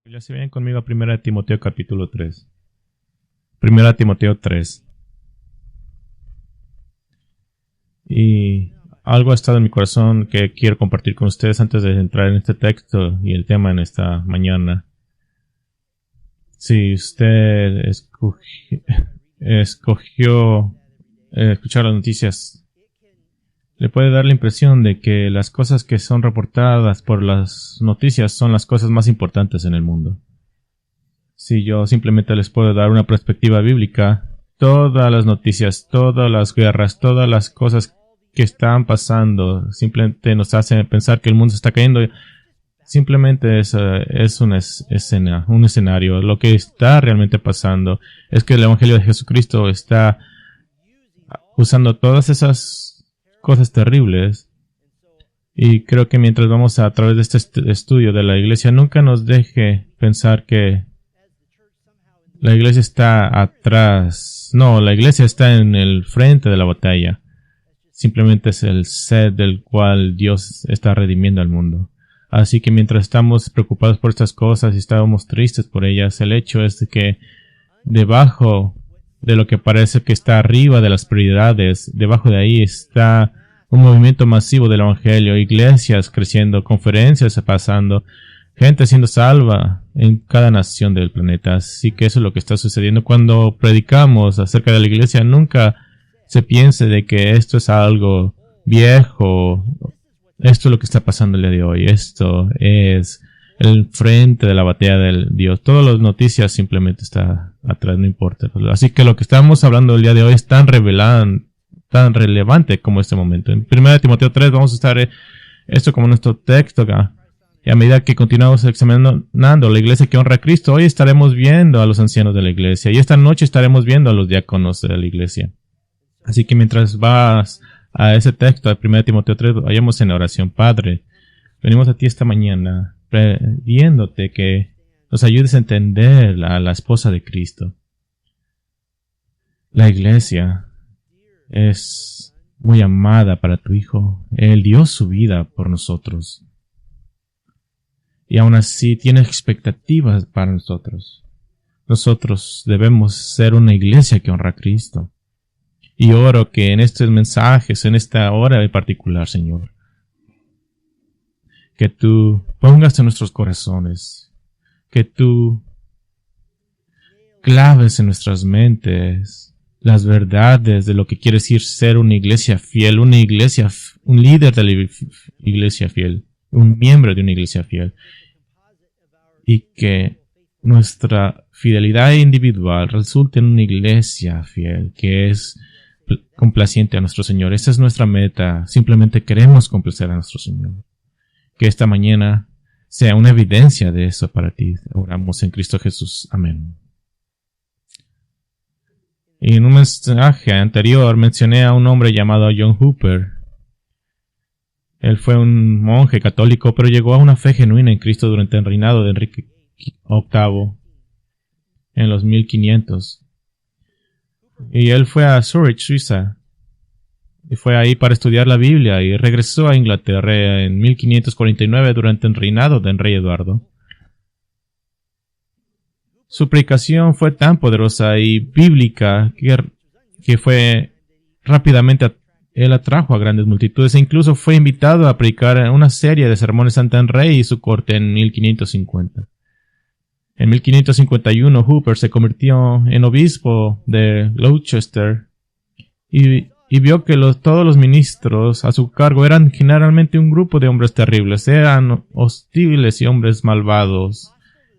Ya se ven conmigo a 1 Timoteo capítulo 3. 1 Timoteo 3. Y algo ha estado en mi corazón que quiero compartir con ustedes antes de entrar en este texto y el tema en esta mañana. Si usted escogió escuchar las noticias, le puede dar la impresión de que las cosas que son reportadas por las noticias son las cosas más importantes en el mundo. Si yo simplemente les puedo dar una perspectiva bíblica, todas las noticias, todas las guerras, todas las cosas que están pasando simplemente nos hacen pensar que el mundo se está cayendo. Simplemente es un escenario. Lo que está realmente pasando es que el Evangelio de Jesucristo está usando todas esas cosas terribles. Y creo que mientras vamos a través de este estudio de la iglesia, nunca nos deje pensar que la iglesia está atrás. No, la iglesia está en el frente de la batalla. Simplemente es el set del cual Dios está redimiendo al mundo. Así que mientras estamos preocupados por estas cosas y estamos tristes por ellas, el hecho es de que debajo de lo que parece que está arriba de las prioridades, debajo de ahí está un movimiento masivo del Evangelio, iglesias creciendo, conferencias pasando, gente siendo salva en cada nación del planeta. Así que eso es lo que está sucediendo. Cuando predicamos acerca de la iglesia, nunca se piense de que esto es algo viejo. Esto es lo que está pasando el día de hoy. Esto es el frente de la batalla del Dios. Todas las noticias simplemente está atrás, no importa. Así que lo que estamos hablando el día de hoy es tan relevante como este momento. En 1 Timoteo 3 vamos a estar esto como nuestro texto acá. Y a medida que continuamos examinando la iglesia que honra a Cristo, hoy estaremos viendo a los ancianos de la iglesia. Y esta noche estaremos viendo a los diáconos de la iglesia. Así que mientras vas a ese texto de 1 Timoteo 3, vayamos en oración. Padre, venimos a ti esta mañana pidiéndote que nos ayudes a entender a la esposa de Cristo. La iglesia es muy amada para tu Hijo. Él dio su vida por nosotros. Y aún así tiene expectativas para nosotros. Nosotros debemos ser una iglesia que honra a Cristo. Y oro que en estos mensajes, en esta hora en particular, Señor, que tú pongas en nuestros corazones, que tú claves en nuestras mentes las verdades de lo que quiere decir ser una iglesia fiel, un líder de la iglesia fiel, un miembro de una iglesia fiel, y que nuestra fidelidad individual resulte en una iglesia fiel que es complaciente a nuestro Señor. Esa es nuestra meta. Simplemente queremos complacer a nuestro Señor. Que esta mañana sea una evidencia de eso para ti. Oramos en Cristo Jesús. Amén. Y en un mensaje anterior mencioné a un hombre llamado John Hooper. Él fue un monje católico, pero llegó a una fe genuina en Cristo durante el reinado de Enrique VIII en los 1500. Y él fue a Zurich, Suiza, y fue ahí para estudiar la Biblia, y regresó a Inglaterra en 1549 durante el reinado del rey Eduardo. Su predicación fue tan poderosa y bíblica que fue rápidamente él atrajo a grandes multitudes e incluso fue invitado a predicar una serie de sermones ante el rey y su corte en 1550. En 1551, Hooper se convirtió en obispo de Gloucester y vio que todos los ministros a su cargo eran generalmente un grupo de hombres terribles, eran hostiles y hombres malvados,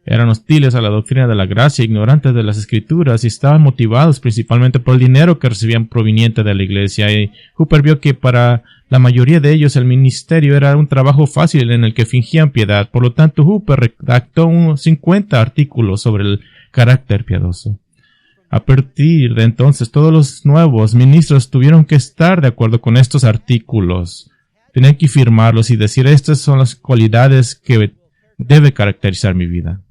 eran hostiles a la doctrina de la gracia, ignorantes de las escrituras y estaban motivados principalmente por el dinero que recibían proveniente de la iglesia. Y Hooper vio que para la mayoría de ellos el ministerio era un trabajo fácil en el que fingían piedad. Por lo tanto, Hooper redactó unos 50 artículos sobre el carácter piadoso. A partir de entonces, todos los nuevos ministros tuvieron que estar de acuerdo con estos artículos. Tenían que firmarlos y decir, estas son las cualidades que debe caracterizar mi vida.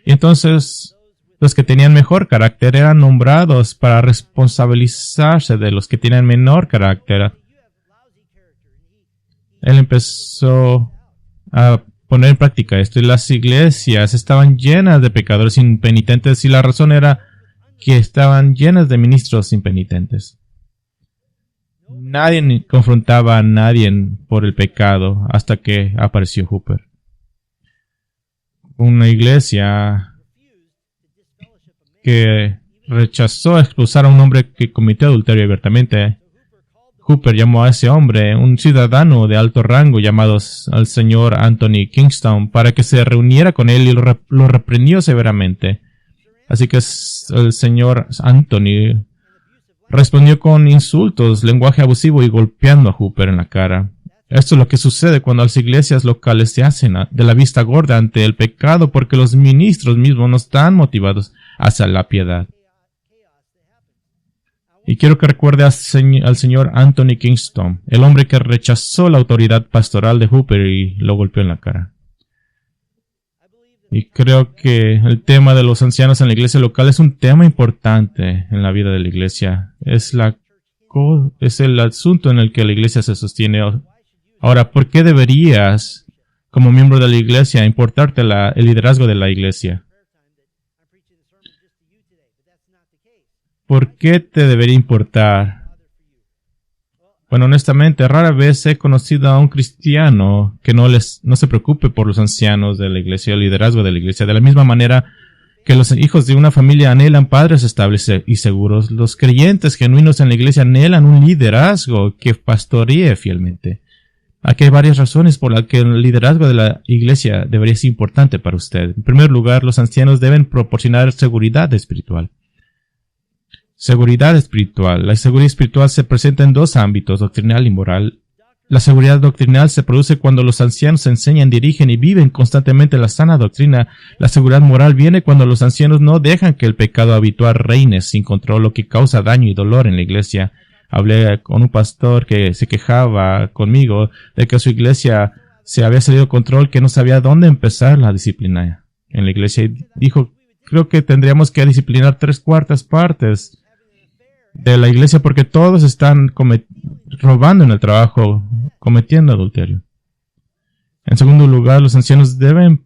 Y entonces, los que tenían mejor carácter eran nombrados para responsabilizarse de los que tenían menor carácter. Él empezó a poner en práctica esto. Y las iglesias estaban llenas de pecadores impenitentes y la razón era que estaban llenas de ministros impenitentes. Nadie confrontaba a nadie por el pecado hasta que apareció Hooper. Una iglesia que rechazó expulsar a un hombre que cometió adulterio abiertamente. Hooper llamó a ese hombre, un ciudadano de alto rango llamado al señor Anthony Kingston, para que se reuniera con él y lo reprendió severamente. Así que el señor Anthony respondió con insultos, lenguaje abusivo y golpeando a Hooper en la cara. Esto es lo que sucede cuando las iglesias locales se hacen de la vista gorda ante el pecado porque los ministros mismos no están motivados hacia la piedad. Y quiero que recuerde al señor Anthony Kingston, el hombre que rechazó la autoridad pastoral de Hooper y lo golpeó en la cara. Y creo que el tema de los ancianos en la iglesia local es un tema importante en la vida de la iglesia. Es el asunto en el que la iglesia se sostiene. Ahora, ¿por qué deberías, como miembro de la iglesia, importarte el liderazgo de la iglesia? ¿Por qué te debería importar? Bueno, honestamente, rara vez he conocido a un cristiano que no se preocupe por los ancianos de la iglesia, el liderazgo de la iglesia. De la misma manera que los hijos de una familia anhelan padres estables y seguros, los creyentes genuinos en la iglesia anhelan un liderazgo que pastoree fielmente. Aquí hay varias razones por las que el liderazgo de la iglesia debería ser importante para usted. En primer lugar, los ancianos deben proporcionar seguridad espiritual. Seguridad espiritual. La seguridad espiritual se presenta en dos ámbitos, doctrinal y moral. La seguridad doctrinal se produce cuando los ancianos enseñan, dirigen y viven constantemente la sana doctrina. La seguridad moral viene cuando los ancianos no dejan que el pecado habitual reine sin control, lo que causa daño y dolor en la iglesia. Hablé con un pastor que se quejaba conmigo de que su iglesia se había salido de control, que no sabía dónde empezar la disciplina en la iglesia. Y dijo, creo que tendríamos que disciplinar 3/4 partes de la iglesia porque todos están robando en el trabajo, cometiendo adulterio. En segundo lugar, los ancianos deben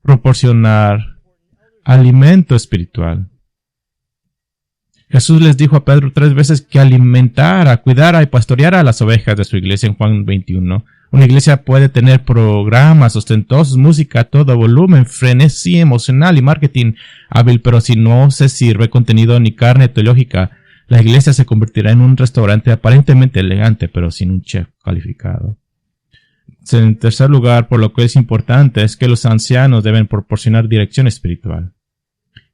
proporcionar alimento espiritual. Jesús les dijo a Pedro 3 veces que alimentara, cuidara y pastoreara a las ovejas de su iglesia en Juan 21. Una iglesia puede tener programas ostentosos, música a todo volumen, frenesí emocional y marketing hábil, pero si no se sirve contenido ni carne teológica, la iglesia se convertirá en un restaurante aparentemente elegante, pero sin un chef calificado. En tercer lugar, por lo que es importante, es que los ancianos deben proporcionar dirección espiritual.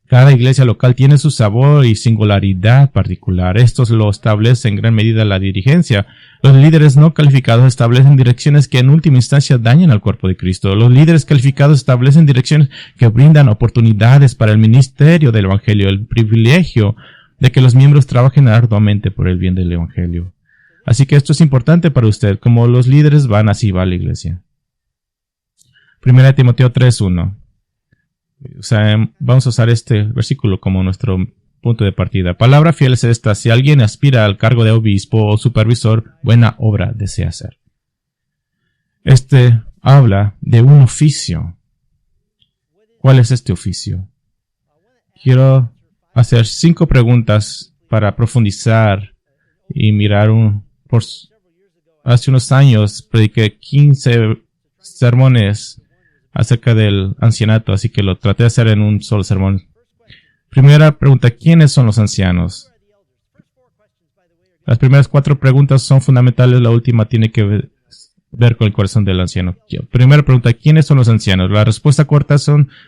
Cada iglesia local tiene su sabor y singularidad particular. Estos lo establece en gran medida la dirigencia. Los líderes no calificados establecen direcciones que en última instancia dañan al cuerpo de Cristo. Los líderes calificados establecen direcciones que brindan oportunidades para el ministerio del Evangelio, el privilegio de que los miembros trabajen arduamente por el bien del Evangelio. Así que esto es importante para usted. Como los líderes van, así va la iglesia. 1 Timoteo 3:1. Vamos a usar este versículo como nuestro punto de partida. Palabra fiel es esta: si alguien aspira al cargo de obispo o supervisor, buena obra desea hacer. Este habla de un oficio. ¿Cuál es este oficio? Quiero hacer 5 preguntas para profundizar y mirar hace unos años prediqué 15 sermones acerca del ancianato, así que lo traté de hacer en un solo sermón. Primera pregunta, ¿quiénes son los ancianos? Las primeras 4 preguntas son fundamentales, la última tiene que ver con el corazón del anciano. Primera pregunta, ¿quiénes son los ancianos? La respuesta corta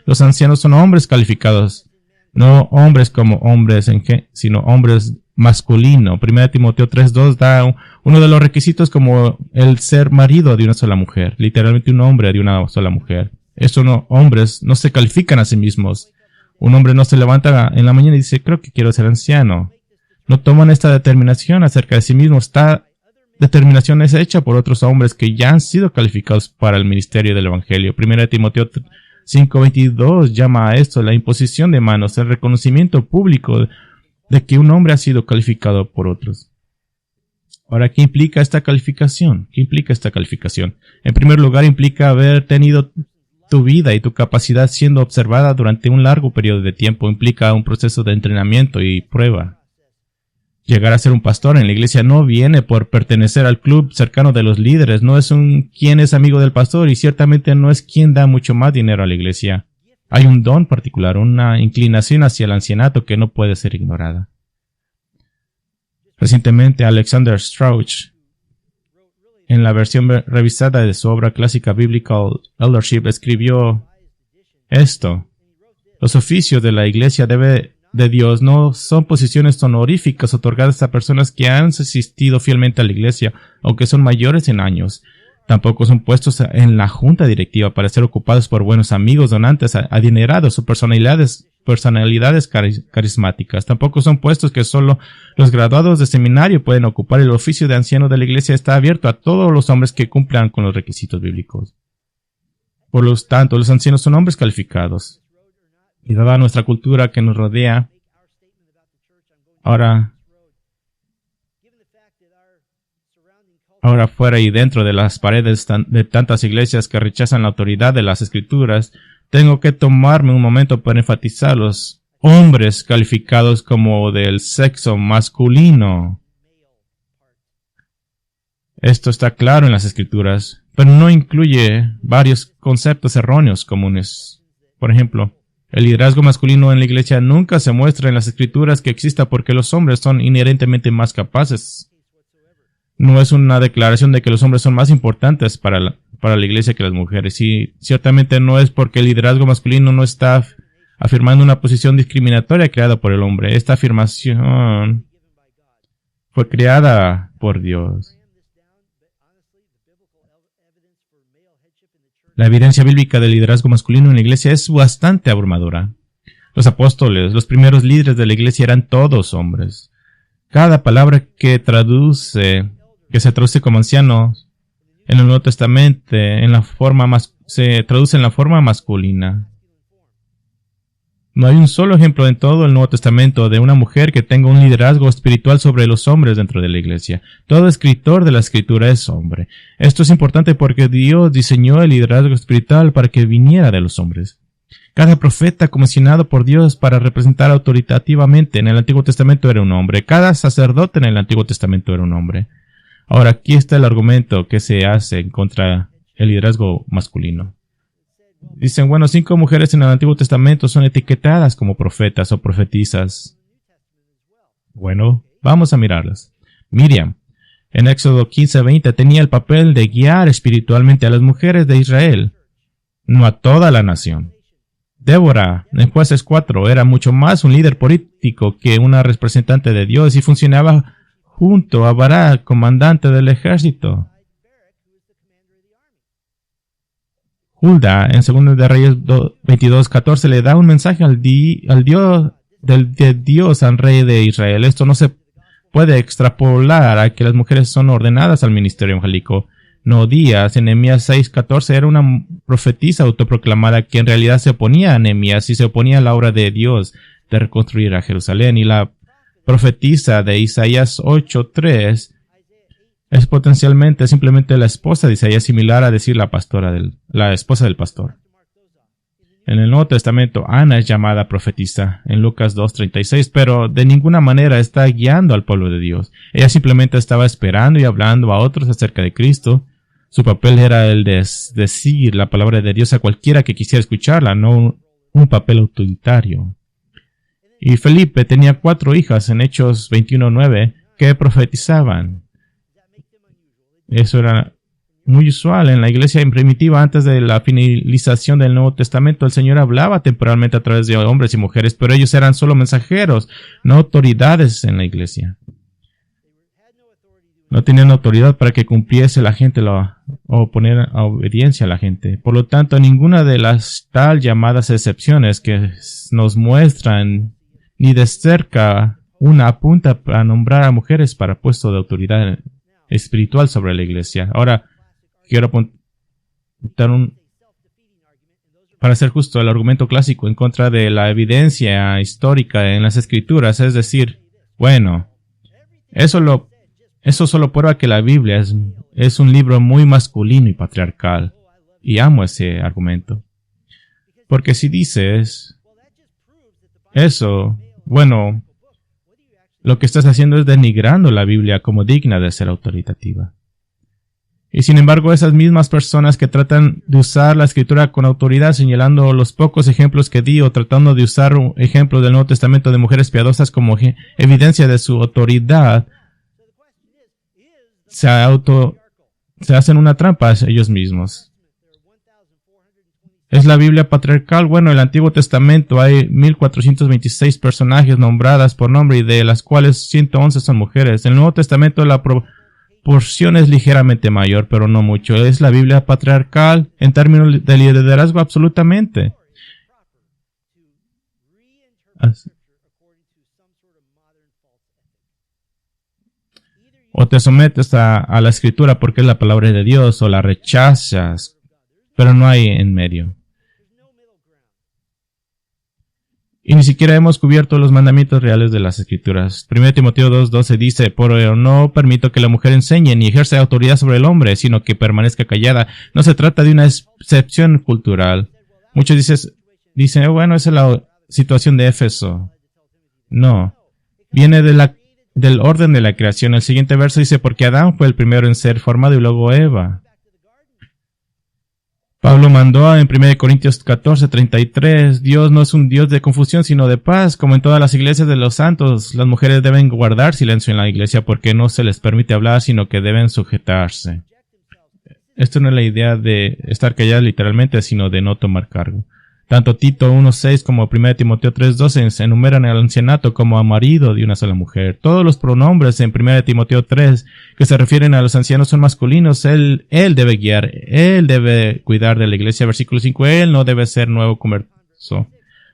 los ancianos son hombres calificados. No hombres como hombres sino hombres masculino. 1 Timoteo 3:2 da uno de los requisitos como el ser marido de una sola mujer. Literalmente un hombre de una sola mujer. Hombres no se califican a sí mismos. Un hombre no se levanta en la mañana y dice, creo que quiero ser anciano. No toman esta determinación acerca de sí mismos. Esta determinación es hecha por otros hombres que ya han sido calificados para el ministerio del Evangelio. 1 Timoteo 5:22 llama a esto la imposición de manos, el reconocimiento público de que un hombre ha sido calificado por otros. Ahora, ¿qué implica esta calificación? En primer lugar, implica haber tenido tu vida y tu capacidad siendo observada durante un largo periodo de tiempo implica un proceso de entrenamiento y prueba. Llegar a ser un pastor en la iglesia no viene por pertenecer al club cercano de los líderes, no es quien es amigo del pastor y ciertamente no es quien da mucho más dinero a la iglesia. Hay un don particular, una inclinación hacia el ancianato que no puede ser ignorada. Recientemente, Alexander Strauch, en la versión revisada de su obra clásica Biblical Eldership, escribió esto: los oficios de la iglesia de Dios no son posiciones honoríficas otorgadas a personas que han asistido fielmente a la iglesia o que son mayores en años. Tampoco son puestos en la junta directiva para ser ocupados por buenos amigos, donantes, adinerados o personalidades carismáticas. Tampoco son puestos que solo los graduados de seminario pueden ocupar. El oficio de anciano de la iglesia está abierto a todos los hombres que cumplan con los requisitos bíblicos. Por lo tanto, los ancianos son hombres calificados. Y dada nuestra cultura que nos rodea, ahora fuera y dentro de las paredes de tantas iglesias que rechazan la autoridad de las Escrituras, tengo que tomarme un momento para enfatizar los hombres calificados como del sexo masculino. Esto está claro en las Escrituras, pero no incluye varios conceptos erróneos comunes. Por ejemplo, el liderazgo masculino en la iglesia nunca se muestra en las Escrituras que exista porque los hombres son inherentemente más capaces. No es una declaración de que los hombres son más importantes para la iglesia que las mujeres. Y ciertamente no es porque el liderazgo masculino no está afirmando una posición discriminatoria creada por el hombre. Esta afirmación fue creada por Dios. La evidencia bíblica del liderazgo masculino en la iglesia es bastante abrumadora. Los apóstoles, los primeros líderes de la iglesia eran todos hombres. Cada palabra que se traduce como anciano en el Nuevo Testamento se traduce en la forma masculina. No hay un solo ejemplo en todo el Nuevo Testamento de una mujer que tenga un liderazgo espiritual sobre los hombres dentro de la iglesia. Todo escritor de la Escritura es hombre. Esto es importante porque Dios diseñó el liderazgo espiritual para que viniera de los hombres. Cada profeta comisionado por Dios para representar autoritativamente en el Antiguo Testamento era un hombre. Cada sacerdote en el Antiguo Testamento era un hombre. Ahora, aquí está el argumento que se hace contra el liderazgo masculino. Dicen, bueno, 5 mujeres en el Antiguo Testamento son etiquetadas como profetas o profetisas. Bueno, vamos a mirarlas. Miriam, en Éxodo 15:20, tenía el papel de guiar espiritualmente a las mujeres de Israel, no a toda la nación. Débora, en Jueces 4, era mucho más un líder político que una representante de Dios y funcionaba junto a Barak, comandante del ejército. Hulda, en 2 de Reyes 22:14, le da un mensaje al Dios al rey de Israel. Esto no se puede extrapolar a que las mujeres son ordenadas al ministerio evangélico. Nodías, en Nehemías 6:14, era una profetisa autoproclamada que en realidad se oponía a Nehemías y se oponía a la obra de Dios de reconstruir a Jerusalén. Y la profetisa de Isaías 8:3 es potencialmente simplemente la esposa de Isaías, similar a decir la esposa del pastor. En el Nuevo Testamento, Ana es llamada profetisa en Lucas 2:36, pero de ninguna manera está guiando al pueblo de Dios. Ella simplemente estaba esperando y hablando a otros acerca de Cristo. Su papel era el de decir la palabra de Dios a cualquiera que quisiera escucharla, no un papel autoritario. Y Felipe tenía 4 hijas en Hechos 21:9 que profetizaban. Eso era muy usual en la iglesia primitiva. Antes de la finalización del Nuevo Testamento, el Señor hablaba temporalmente a través de hombres y mujeres, pero ellos eran solo mensajeros, no autoridades en la iglesia. No tenían autoridad para que cumpliese la gente o poner a obediencia a la gente. Por lo tanto, ninguna de las tal llamadas excepciones que nos muestran ni de cerca una apunta a nombrar a mujeres para puesto de autoridad espiritual sobre la iglesia. Ahora, quiero apuntar para ser justo, el argumento clásico en contra de la evidencia histórica en las Escrituras, es decir, bueno, eso solo prueba que la Biblia es un libro muy masculino y patriarcal. Y amo ese argumento. Porque si dices eso, bueno, lo que estás haciendo es denigrando la Biblia como digna de ser autoritativa. Y sin embargo, esas mismas personas que tratan de usar la Escritura con autoridad, señalando los pocos ejemplos que di o tratando de usar un ejemplo del Nuevo Testamento de mujeres piadosas como evidencia de su autoridad, se hacen una trampa a ellos mismos. ¿Es la Biblia patriarcal? Bueno, en el Antiguo Testamento hay 1426 personajes nombradas por nombre y de las cuales 111 son mujeres. En el Nuevo Testamento la proporción es ligeramente mayor, pero no mucho. ¿Es la Biblia patriarcal en términos de liderazgo? Absolutamente. O te sometes a la Escritura porque es la palabra de Dios, o la rechazas, pero no hay en medio. Y ni siquiera hemos cubierto los mandamientos reales de las Escrituras. 1 Timoteo 2:12 dice, pero no permito que la mujer enseñe ni ejerza autoridad sobre el hombre, sino que permanezca callada. No se trata de una excepción cultural. Muchos dicen, bueno, esa es la situación de Éfeso. No. Viene del orden de la creación. El siguiente verso dice, porque Adán fue el primero en ser formado y luego Eva. Pablo mandó en 1 Corintios 14:33, Dios no es un Dios de confusión, sino de paz. Como en todas las iglesias de los santos, las mujeres deben guardar silencio en la iglesia porque no se les permite hablar, sino que deben sujetarse. Esto no es la idea de estar calladas literalmente, sino de no tomar cargo. Tanto Tito 1:6 como 1 Timoteo 3:12 se enumeran al ancianato como a marido de una sola mujer. Todos los pronombres en 1 Timoteo 3 que se refieren a los ancianos son masculinos. Él debe guiar, él debe cuidar de la iglesia. Versículo 5, él no debe ser nuevo converso.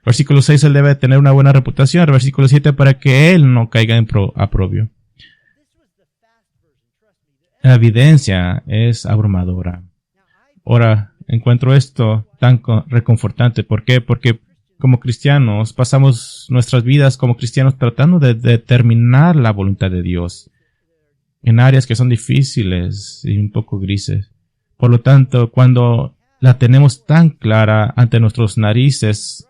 Versículo 6, él debe tener una buena reputación. Versículo 7, para que él no caiga en aprobio. La evidencia es abrumadora. Ahora, encuentro esto tan reconfortante. ¿Por qué? Porque como cristianos pasamos nuestras vidas como cristianos tratando de determinar la voluntad de Dios en áreas que son difíciles y un poco grises. Por lo tanto, cuando la tenemos tan clara ante nuestras narices,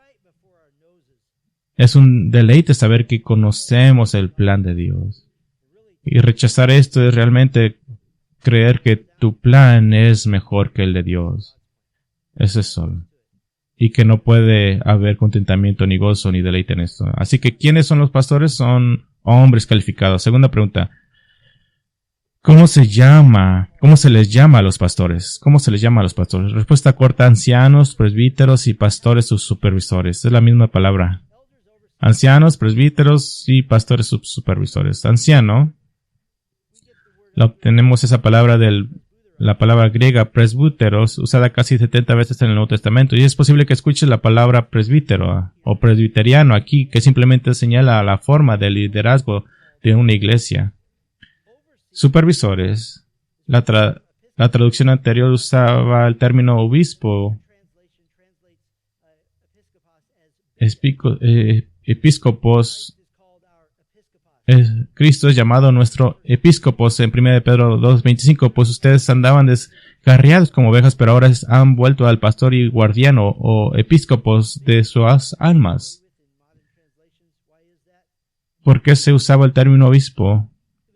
es un deleite saber que conocemos el plan de Dios. Y rechazar esto es realmente creer que tu plan es mejor que el de Dios. Eso es solo. Y que no puede haber contentamiento, ni gozo, ni deleite en esto. Así que, ¿quiénes son los pastores? Son hombres calificados. Segunda pregunta. ¿Cómo se les llama a los pastores? ¿Cómo se les llama a los pastores? Respuesta corta, ancianos, presbíteros y pastores subsupervisores. Es la misma palabra. Ancianos, presbíteros y pastores subsupervisores. Anciano, la obtenemos esa palabra la palabra griega presbúteros, usada casi 70 veces en el Nuevo Testamento. Y es posible que escuches la palabra presbítero o presbiteriano aquí, que simplemente señala la forma de liderazgo de una iglesia. Supervisores. La traducción anterior usaba el término obispo. Episcopos. Cristo es llamado nuestro episcopos en 1 Pedro 2:25, pues ustedes andaban descarriados como ovejas, pero ahora han vuelto al pastor y guardiano o episcopos de sus almas. ¿Por qué se usaba el término obispo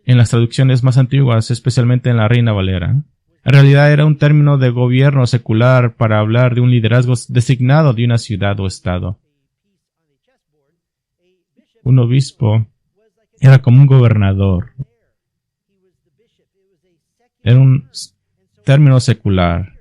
en las traducciones más antiguas, especialmente en la Reina Valera? En realidad era un término de gobierno secular para hablar de un liderazgo designado de una ciudad o estado. Un obispo era como un gobernador. Era un término secular.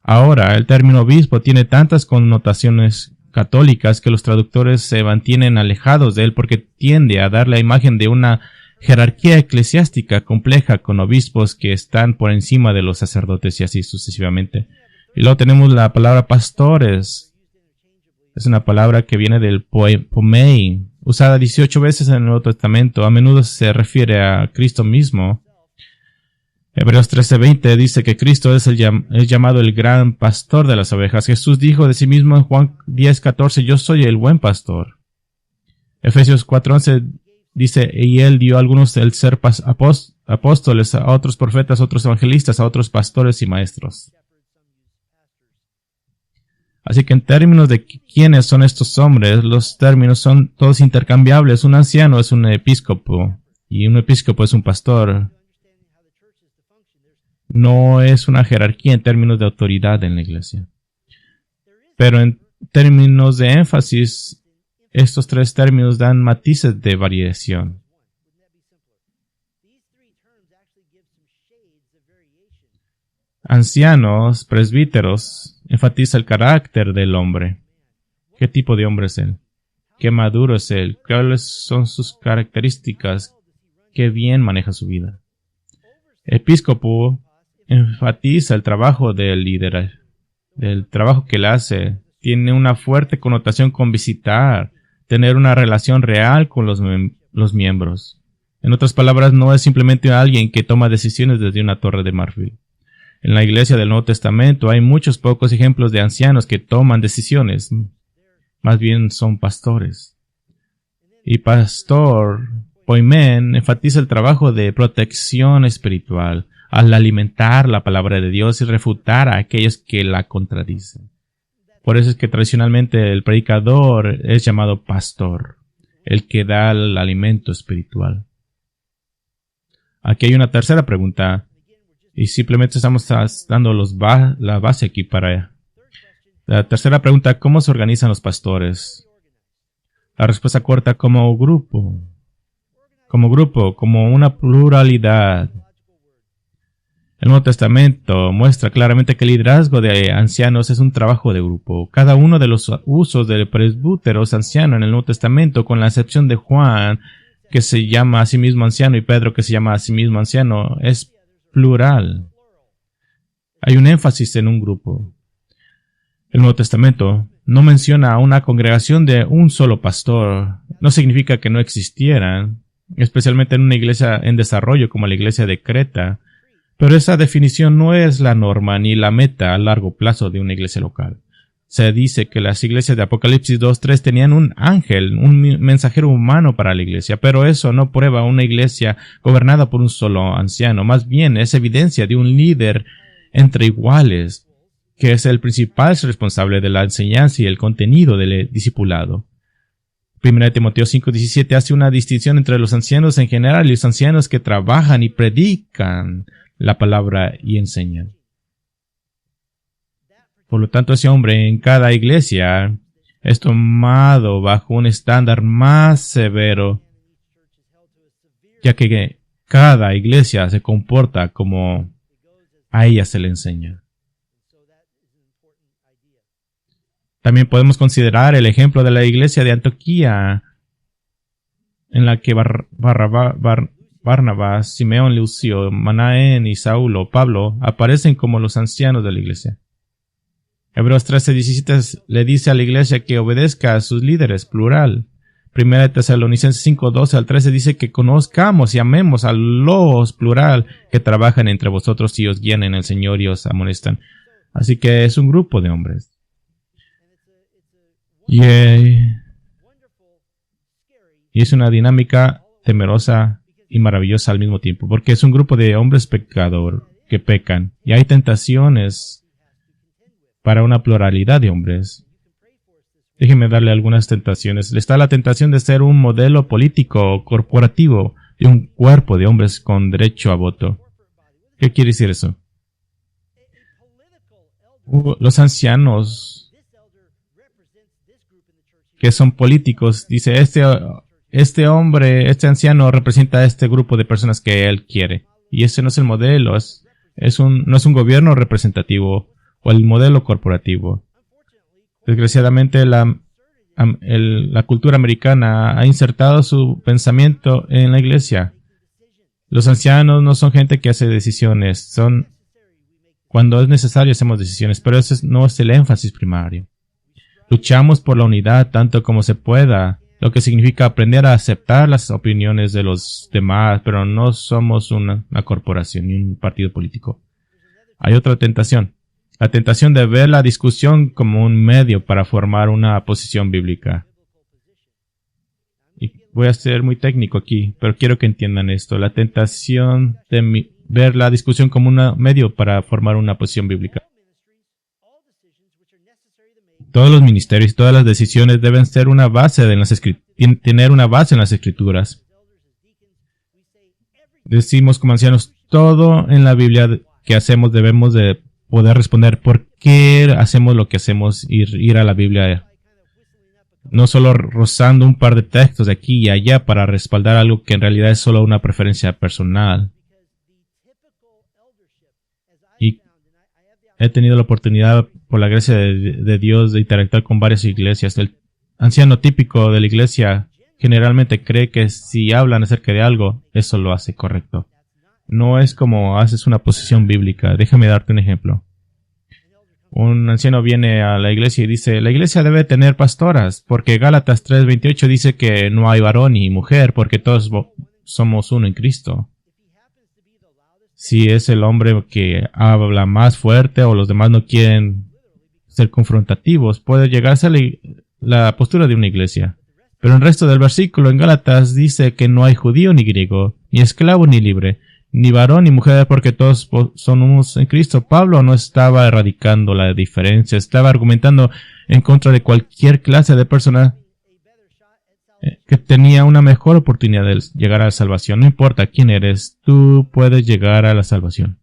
Ahora, el término obispo tiene tantas connotaciones católicas que los traductores se mantienen alejados de él porque tiende a dar la imagen de una jerarquía eclesiástica compleja con obispos que están por encima de los sacerdotes y así sucesivamente. Y luego tenemos la palabra pastores. Es una palabra que viene del pomei, usada 18 veces en el Nuevo Testamento. A menudo se refiere a Cristo mismo. Hebreos 13:20 dice que Cristo es llamado el gran pastor de las ovejas. Jesús dijo de sí mismo en Juan 10:14, yo soy el buen pastor. Efesios 4:11 dice, y él dio a algunos el ser apóstoles, a otros profetas, a otros evangelistas, a otros pastores y maestros. Así que en términos de quiénes son estos hombres, los términos son todos intercambiables. Un anciano es un episcopo y un episcopo es un pastor. No es una jerarquía en términos de autoridad en la iglesia. Pero en términos de énfasis, estos tres términos dan matices de variación. Ancianos, presbíteros, enfatiza el carácter del hombre. ¿Qué tipo de hombre es él? ¿Qué maduro es él? ¿Cuáles son sus características? ¿Qué bien maneja su vida? Episcopo enfatiza el trabajo del líder, del trabajo que él hace. Tiene una fuerte connotación con visitar, tener una relación real con los miembros. En otras palabras, no es simplemente alguien que toma decisiones desde una torre de marfil. En la iglesia del Nuevo Testamento hay muchos pocos ejemplos de ancianos que toman decisiones. Más bien son pastores. Y pastor, poimen, enfatiza el trabajo de protección espiritual al alimentar la palabra de Dios y refutar a aquellos que la contradicen. Por eso es que tradicionalmente el predicador es llamado pastor, el que da el alimento espiritual. Aquí hay una tercera pregunta. Y simplemente estamos dando la base aquí para... La tercera pregunta, ¿cómo se organizan los pastores? La respuesta corta, como grupo, como una pluralidad. El Nuevo Testamento muestra claramente que el liderazgo de ancianos es un trabajo de grupo. Cada uno de los usos de presbíteros anciano en el Nuevo Testamento, con la excepción de Juan, que se llama a sí mismo anciano, y Pedro, que se llama a sí mismo anciano, es plural. Hay un énfasis en un grupo. El Nuevo Testamento no menciona a una congregación de un solo pastor. No significa que no existieran, especialmente en una iglesia en desarrollo como la iglesia de Creta. Pero esa definición no es la norma ni la meta a largo plazo de una iglesia local. Se dice que las iglesias de Apocalipsis 2:3 tenían un ángel, un mensajero humano para la iglesia, pero eso no prueba una iglesia gobernada por un solo anciano. Más bien es evidencia de un líder entre iguales, que es el principal responsable de la enseñanza y el contenido del discipulado. 1 Timoteo 5:17 hace una distinción entre los ancianos en general y los ancianos que trabajan y predican la palabra y enseñan. Por lo tanto, ese hombre en cada iglesia es tomado bajo un estándar más severo, ya que cada iglesia se comporta como a ella se le enseña. También podemos considerar el ejemplo de la iglesia de Antioquía, en la que Barnabas, Simeón, Lucio, Manaén y Saulo, Pablo, aparecen como los ancianos de la iglesia. Hebreos 13:17 le dice a la iglesia que obedezca a sus líderes, plural. 1 Tesalonicenses 5:12 al 13 dice que conozcamos y amemos a los, plural, que trabajan entre vosotros y os guían en el Señor y os amonestan. Así que es un grupo de hombres. Y es una dinámica temerosa y maravillosa al mismo tiempo, porque es un grupo de hombres pecadores que pecan, y hay tentaciones para una pluralidad de hombres. Déjenme darle algunas tentaciones. Está la tentación de ser un modelo político o corporativo de un cuerpo de hombres con derecho a voto. ¿Qué quiere decir eso? Los ancianos que son políticos, dice, este anciano representa a este grupo de personas que él quiere. Y ese no es el modelo, no es un gobierno representativo o el modelo corporativo. Desgraciadamente, la cultura americana ha insertado su pensamiento en la iglesia. Los ancianos no son gente que hace decisiones, cuando es necesario hacemos decisiones, pero ese no es el énfasis primario. Luchamos por la unidad tanto como se pueda, lo que significa aprender a aceptar las opiniones de los demás, pero no somos una corporación ni un partido político. Hay otra tentación. La tentación de ver la discusión como un medio para formar una posición bíblica. Y voy a ser muy técnico aquí, pero quiero que entiendan esto. La tentación de ver la discusión como un medio para formar una posición bíblica. Todos los ministerios y todas las decisiones deben ser una base de tener una base en las escrituras. Decimos como ancianos, todo en la Biblia que hacemos debemos de poder responder por qué hacemos lo que hacemos, ir a la Biblia. No solo rozando un par de textos de aquí y allá para respaldar algo que en realidad es solo una preferencia personal. Y he tenido la oportunidad, por la gracia de Dios, de interactuar con varias iglesias. El anciano típico de la iglesia generalmente cree que si hablan acerca de algo, eso lo hace correcto. No es como haces una posición bíblica. Déjame darte un ejemplo. Un anciano viene a la iglesia y dice, la iglesia debe tener pastoras, porque Gálatas 3:28 dice que no hay varón ni mujer, porque todos somos uno en Cristo. Si es el hombre que habla más fuerte o los demás no quieren ser confrontativos, puede llegarse a la postura de una iglesia. Pero el resto del versículo en Gálatas dice que no hay judío ni griego, ni esclavo ni libre, ni varón ni mujer, porque todos son unos en Cristo. Pablo no estaba erradicando la diferencia, estaba argumentando en contra de cualquier clase de persona que tenía una mejor oportunidad de llegar a la salvación. No importa quién eres, tú puedes llegar a la salvación.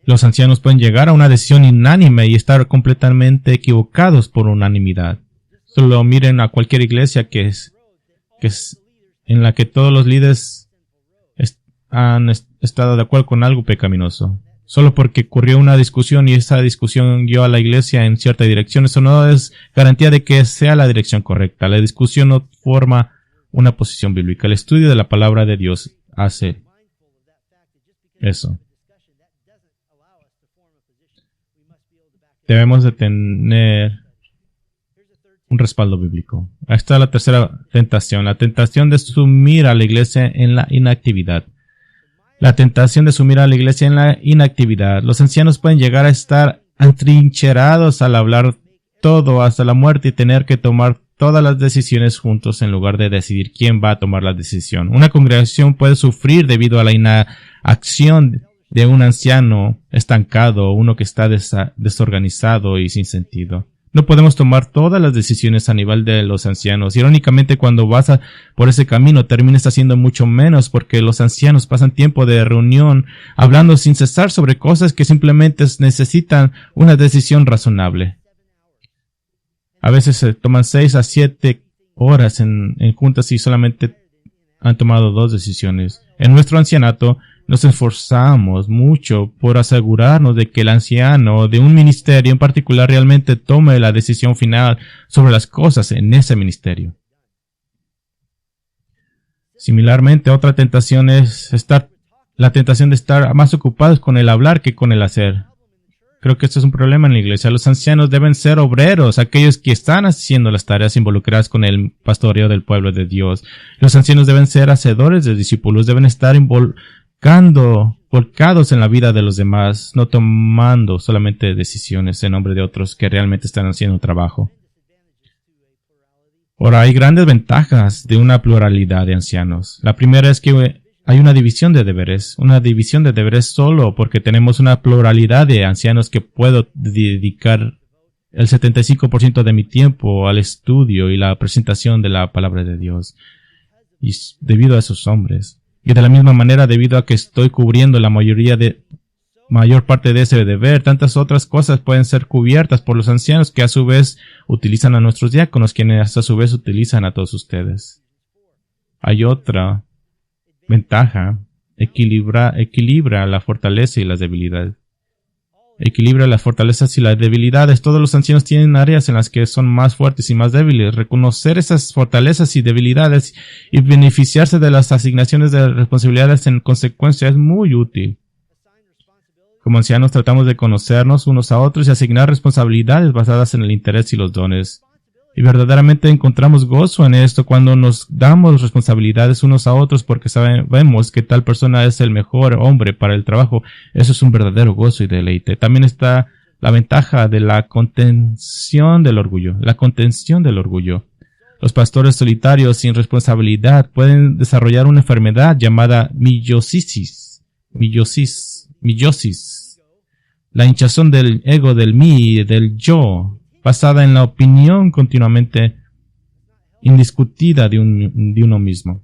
Los ancianos pueden llegar a una decisión unánime y estar completamente equivocados por unanimidad. Solo miren a cualquier iglesia que es en la que todos los líderes han estado de acuerdo con algo pecaminoso. Solo porque ocurrió una discusión y esa discusión guió a la iglesia en cierta dirección, eso no es garantía de que sea la dirección correcta. La discusión no forma una posición bíblica. El estudio de la palabra de Dios hace eso. Debemos de tener un respaldo bíblico. Ahí está la tercera tentación, la tentación de sumir a la iglesia en la inactividad. La tentación de sumir a la iglesia en la inactividad. Los ancianos pueden llegar a estar atrincherados al hablar todo hasta la muerte y tener que tomar todas las decisiones juntos en lugar de decidir quién va a tomar la decisión. Una congregación puede sufrir debido a la inacción de un anciano estancado, uno que está desorganizado y sin sentido. No podemos tomar todas las decisiones a nivel de los ancianos. Irónicamente, cuando vas por ese camino, terminas haciendo mucho menos porque los ancianos pasan tiempo de reunión hablando sin cesar sobre cosas que simplemente necesitan una decisión razonable. A veces se toman 6 a 7 horas en juntas y solamente han tomado 2 decisiones. En nuestro ancianato, nos esforzamos mucho por asegurarnos de que el anciano de un ministerio en particular realmente tome la decisión final sobre las cosas en ese ministerio. Similarmente, otra tentación es la tentación de estar más ocupados con el hablar que con el hacer. Creo que esto es un problema en la iglesia. Los ancianos deben ser obreros, aquellos que están haciendo las tareas involucradas con el pastoreo del pueblo de Dios. Los ancianos deben ser hacedores de discípulos, deben estar volcados en la vida de los demás, no tomando solamente decisiones en nombre de otros que realmente están haciendo un trabajo. Ahora, hay grandes ventajas de una pluralidad de ancianos. La primera es que hay una división de deberes solo porque tenemos una pluralidad de ancianos que puedo dedicar el 75% de mi tiempo al estudio y la presentación de la palabra de Dios. Y debido a esos hombres. Y de la misma manera, debido a que estoy cubriendo la mayor parte de ese deber, tantas otras cosas pueden ser cubiertas por los ancianos que a su vez utilizan a nuestros diáconos, quienes a su vez utilizan a todos ustedes. Hay otra ventaja, equilibra la fortaleza y las debilidades. Equilibra las fortalezas y las debilidades. Todos los ancianos tienen áreas en las que son más fuertes y más débiles. Reconocer esas fortalezas y debilidades y beneficiarse de las asignaciones de responsabilidades en consecuencia es muy útil. Como ancianos tratamos de conocernos unos a otros y asignar responsabilidades basadas en el interés y los dones. Y verdaderamente encontramos gozo en esto cuando nos damos responsabilidades unos a otros porque sabemos que tal persona es el mejor hombre para el trabajo. Eso es un verdadero gozo y deleite. También está la ventaja de la contención del orgullo. La contención del orgullo. Los pastores solitarios sin responsabilidad pueden desarrollar una enfermedad llamada millosis. La hinchazón del ego, del mí, del yo, basada en la opinión continuamente indiscutida de uno mismo.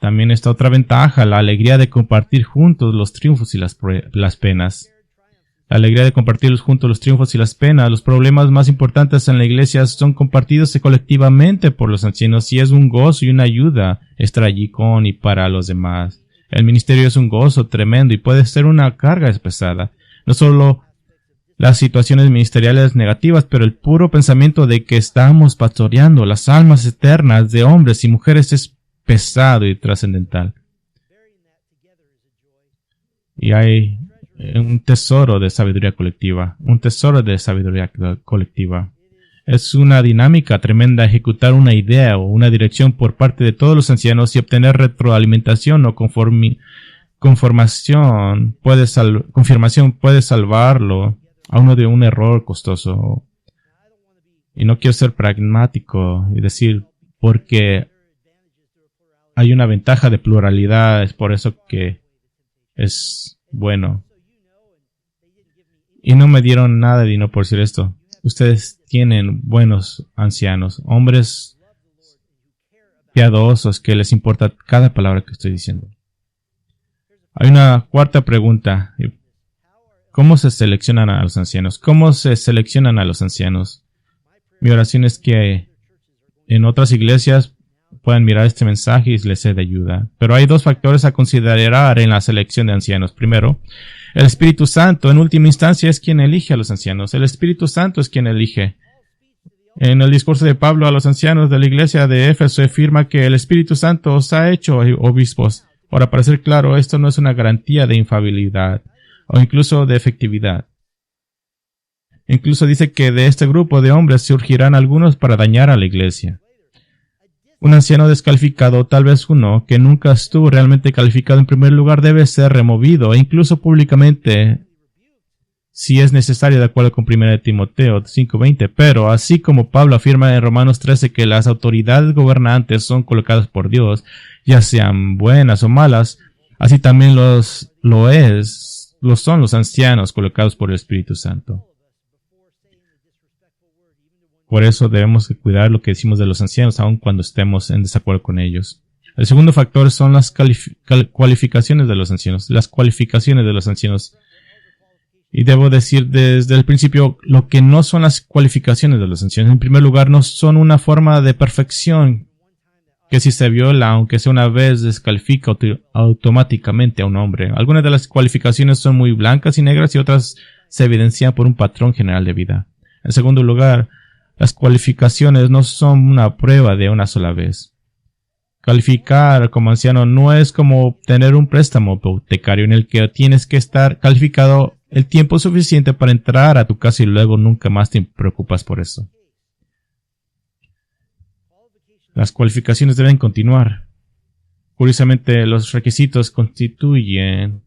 También está otra ventaja, la alegría de compartir juntos los triunfos y las penas. La alegría de compartir juntos los triunfos y las penas. Los problemas más importantes en la iglesia son compartidos colectivamente por los ancianos y es un gozo y una ayuda estar allí con y para los demás. El ministerio es un gozo tremendo y puede ser una carga pesada. No solo las situaciones ministeriales negativas, pero el puro pensamiento de que estamos pastoreando las almas eternas de hombres y mujeres es pesado y trascendental. Y hay un tesoro de sabiduría colectiva. Es una dinámica tremenda ejecutar una idea o una dirección por parte de todos los ancianos y obtener retroalimentación o confirmación puede salvarlo a uno de un error costoso. Y no quiero ser pragmático y decir porque hay una ventaja de pluralidad, es por eso que es bueno. Y no me dieron nada de dinero por decir esto. Ustedes tienen buenos ancianos, hombres piadosos que les importa cada palabra que estoy diciendo. Hay una cuarta pregunta. ¿Cómo se seleccionan a los ancianos? Mi oración es que en otras iglesias puedan mirar este mensaje y les sea de ayuda. Pero hay dos factores a considerar en la selección de ancianos. Primero, el Espíritu Santo, en última instancia, es quien elige a los ancianos. El Espíritu Santo es quien elige. En el discurso de Pablo a los ancianos de la iglesia de Éfeso afirma que el Espíritu Santo os ha hecho obispos. Ahora, para ser claro, esto no es una garantía de infalibilidad o incluso de efectividad. Incluso dice que de este grupo de hombres surgirán algunos para dañar a la iglesia. Un anciano descalificado, tal vez uno que nunca estuvo realmente calificado en primer lugar, debe ser removido e incluso públicamente si es necesario, de acuerdo con 1 Timoteo 5:20. Pero así como Pablo afirma en Romanos 13 que las autoridades gobernantes son colocadas por Dios, ya sean buenas o malas, así también lo son los ancianos colocados por el Espíritu Santo. Por eso debemos cuidar lo que decimos de los ancianos, aun cuando estemos en desacuerdo con ellos. El segundo factor son las cualificaciones de los ancianos. Y debo decir desde el principio lo que no son las cualificaciones de los ancianos. En primer lugar, no son una forma de perfección que si se viola, aunque sea una vez, descalifica automáticamente a un hombre. Algunas de las cualificaciones son muy blancas y negras y otras se evidencian por un patrón general de vida. En segundo lugar, las cualificaciones no son una prueba de una sola vez. Calificar como anciano no es como obtener un préstamo hipotecario en el que tienes que estar calificado el tiempo suficiente para entrar a tu casa y luego nunca más te preocupas por eso. Las cualificaciones deben continuar. Curiosamente, los requisitos constituyen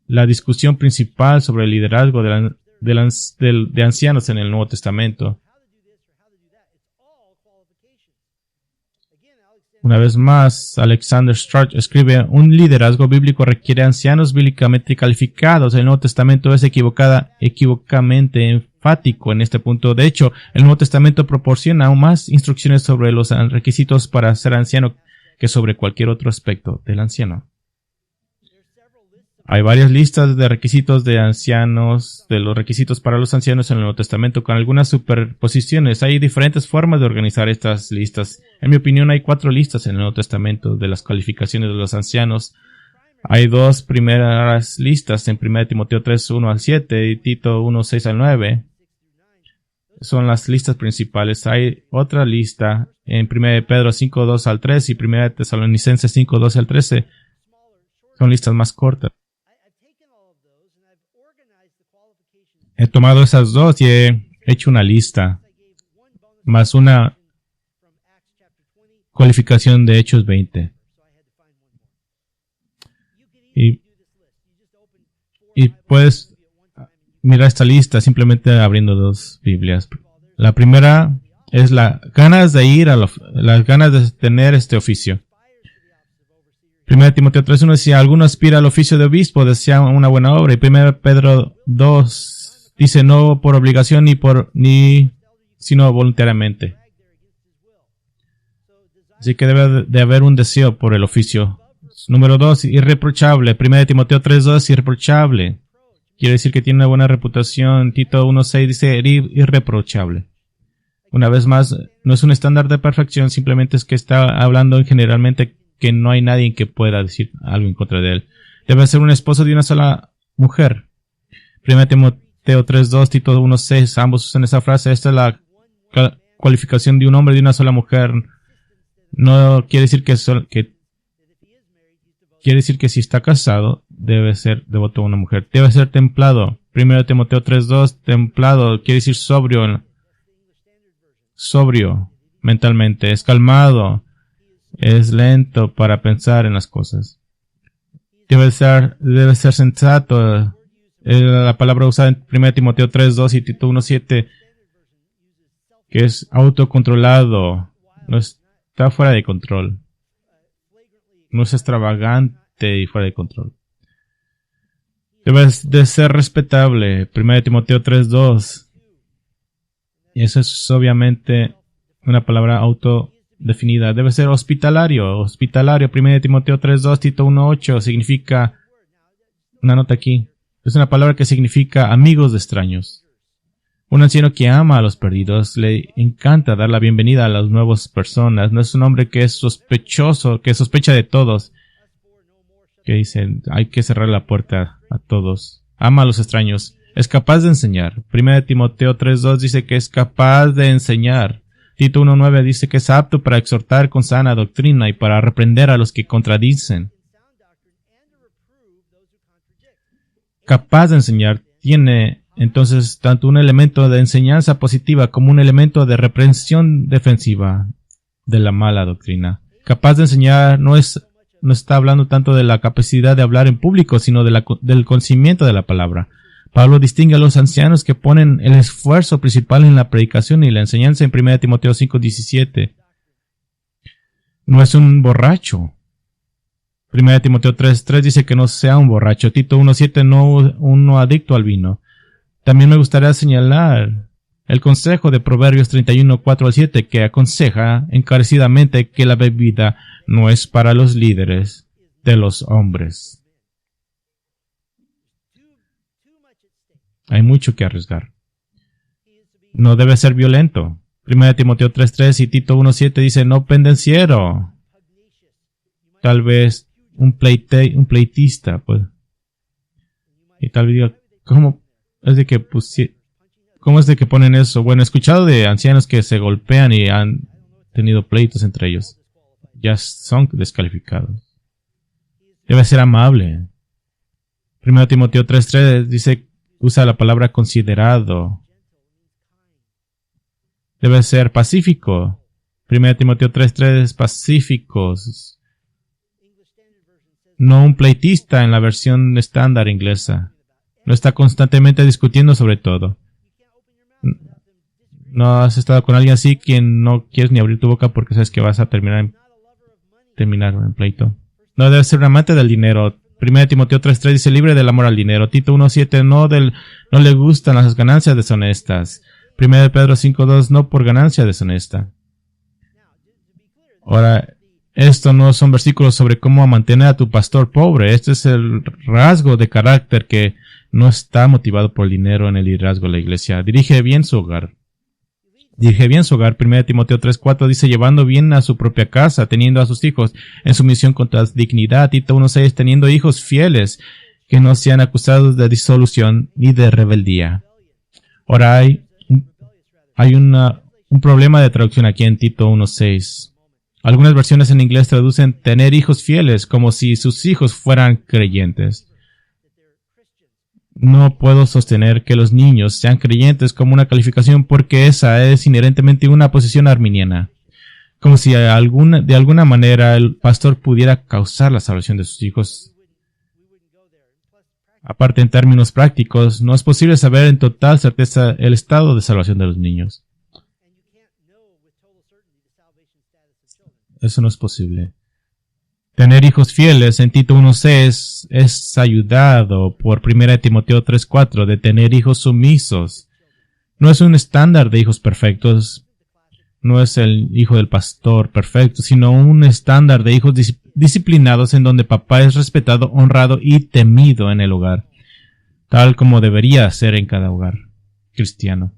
la discusión principal sobre el liderazgo de ancianos en el Nuevo Testamento. Una vez más, Alexander Strauch escribe: un liderazgo bíblico requiere ancianos bíblicamente calificados. El Nuevo Testamento es equivocadamente enfático en este punto. De hecho, el Nuevo Testamento proporciona aún más instrucciones sobre los requisitos para ser anciano que sobre cualquier otro aspecto del anciano. Hay varias listas de requisitos de los requisitos para los ancianos en el Nuevo Testamento con algunas superposiciones. Hay diferentes formas de organizar estas listas. En mi opinión, hay 4 listas en el Nuevo Testamento de las cualificaciones de los ancianos. Hay 2 primeras listas en 1 Timoteo 3, 1 al 7 y Tito 1, 6 al 9. Son las listas principales. Hay otra lista en 1 Pedro 5, 2 al 3 y 1 Tesalonicenses 5, 12 al 13. Son listas más cortas. He tomado esas 2 y he hecho una lista, más una cualificación de Hechos 20. Y puedes mirar esta lista simplemente abriendo dos Biblias. La primera es las ganas de tener este oficio. 1 Timoteo 3:1 dice, alguno aspira al oficio de obispo, desea una buena obra. Y 1 Pedro 2 dice, no por obligación sino voluntariamente. Así que debe de haber un deseo por el oficio. Número 2, irreprochable. 1 Timoteo 3:2, irreprochable. Quiere decir que tiene una buena reputación. Tito 1:6 dice irreprochable. Una vez más, no es un estándar de perfección, simplemente es que está hablando generalmente que no hay nadie que pueda decir algo en contra de él. Debe ser un esposo de una sola mujer. 1 Timoteo 3:2, Tito 1:6, ambos usan esa frase. Esta es la cualificación de un hombre de una sola mujer. No quiere decir quiere decir que si está casado, debe ser devoto a una mujer. Debe ser templado. 1 Timoteo 3:2, templado, quiere decir sobrio mentalmente. Es calmado. Es lento para pensar en las cosas. Debe ser sensato. La palabra usada en 1 Timoteo 3:2 y Tito 1:7, que es autocontrolado. No está fuera de control. No es extravagante y fuera de control. Debe de ser respetable. 1 Timoteo 3:2. Y eso es obviamente una palabra autodefinida. Debe ser hospitalario. 1 Timoteo 3:2, Tito 1:8 significa, una nota aquí, es una palabra que significa amigos de extraños. Un anciano que ama a los perdidos, le encanta dar la bienvenida a las nuevas personas. No es un hombre que es sospechoso, que sospecha de todos, que dice, hay que cerrar la puerta a todos. Ama a los extraños. Es capaz de enseñar. 1 Timoteo 3:2 dice que es capaz de enseñar. Tito 1:9 dice que es apto para exhortar con sana doctrina y para reprender a los que contradicen. Capaz de enseñar tiene entonces tanto un elemento de enseñanza positiva como un elemento de reprensión defensiva de la mala doctrina. Capaz de enseñar no está hablando tanto de la capacidad de hablar en público, sino del conocimiento de la palabra. Pablo distingue a los ancianos que ponen el esfuerzo principal en la predicación y la enseñanza en 1 Timoteo 5:17. No es un borracho. 1 Timoteo 3:3 dice que no sea un borracho. Tito 1:7 no adicto al vino. También me gustaría señalar el consejo de Proverbios 31:4-7 que aconseja encarecidamente que la bebida no es para los líderes de los hombres. Hay mucho que arriesgar. No debe ser violento. 1 Timoteo 3:3 y Tito 1:7 dice no pendenciero. Tal vez un pleitista, pues. Y tal vez diga, ¿cómo es de que ponen eso? Bueno, he escuchado de ancianos que se golpean y han tenido pleitos entre ellos. Ya son descalificados. Debe ser amable. 1 Timoteo 3:3 dice, usa la palabra considerado. Debe ser pacífico. 1 Timoteo 3:3 pacíficos. No un pleitista en la versión estándar inglesa. No está constantemente discutiendo sobre todo. No has estado con alguien así quien no quieres ni abrir tu boca porque sabes que vas a terminar en pleito. No debe ser un amante del dinero. 1 Timoteo 3:3 dice libre del amor al dinero. Tito 1:7 no le gustan las ganancias deshonestas. 1 Pedro 5:2 no por ganancia deshonesta. Ahora, esto no son versículos sobre cómo mantener a tu pastor pobre. Este es el rasgo de carácter que no está motivado por el dinero en el liderazgo de la iglesia. Dirige bien su hogar. 1 Timoteo 3:4 dice llevando bien a su propia casa, teniendo a sus hijos en sumisión con toda dignidad. Tito 1:6 teniendo hijos fieles que no sean acusados de disolución ni de rebeldía. Ahora hay un problema de traducción aquí en Tito 1:6. Algunas versiones en inglés traducen tener hijos fieles como si sus hijos fueran creyentes. No puedo sostener que los niños sean creyentes como una calificación porque esa es inherentemente una posición arminiana. Como si de alguna manera el pastor pudiera causar la salvación de sus hijos. Aparte, en términos prácticos, no es posible saber en total certeza el estado de salvación de los niños. Eso no es posible. Tener hijos fieles en Tito 1:6 es ayudado por 1 Timoteo 3:4 de tener hijos sumisos. No es un estándar de hijos perfectos. No es el hijo del pastor perfecto, sino un estándar de hijos disciplinados en donde papá es respetado, honrado y temido en el hogar, tal como debería ser en cada hogar cristiano.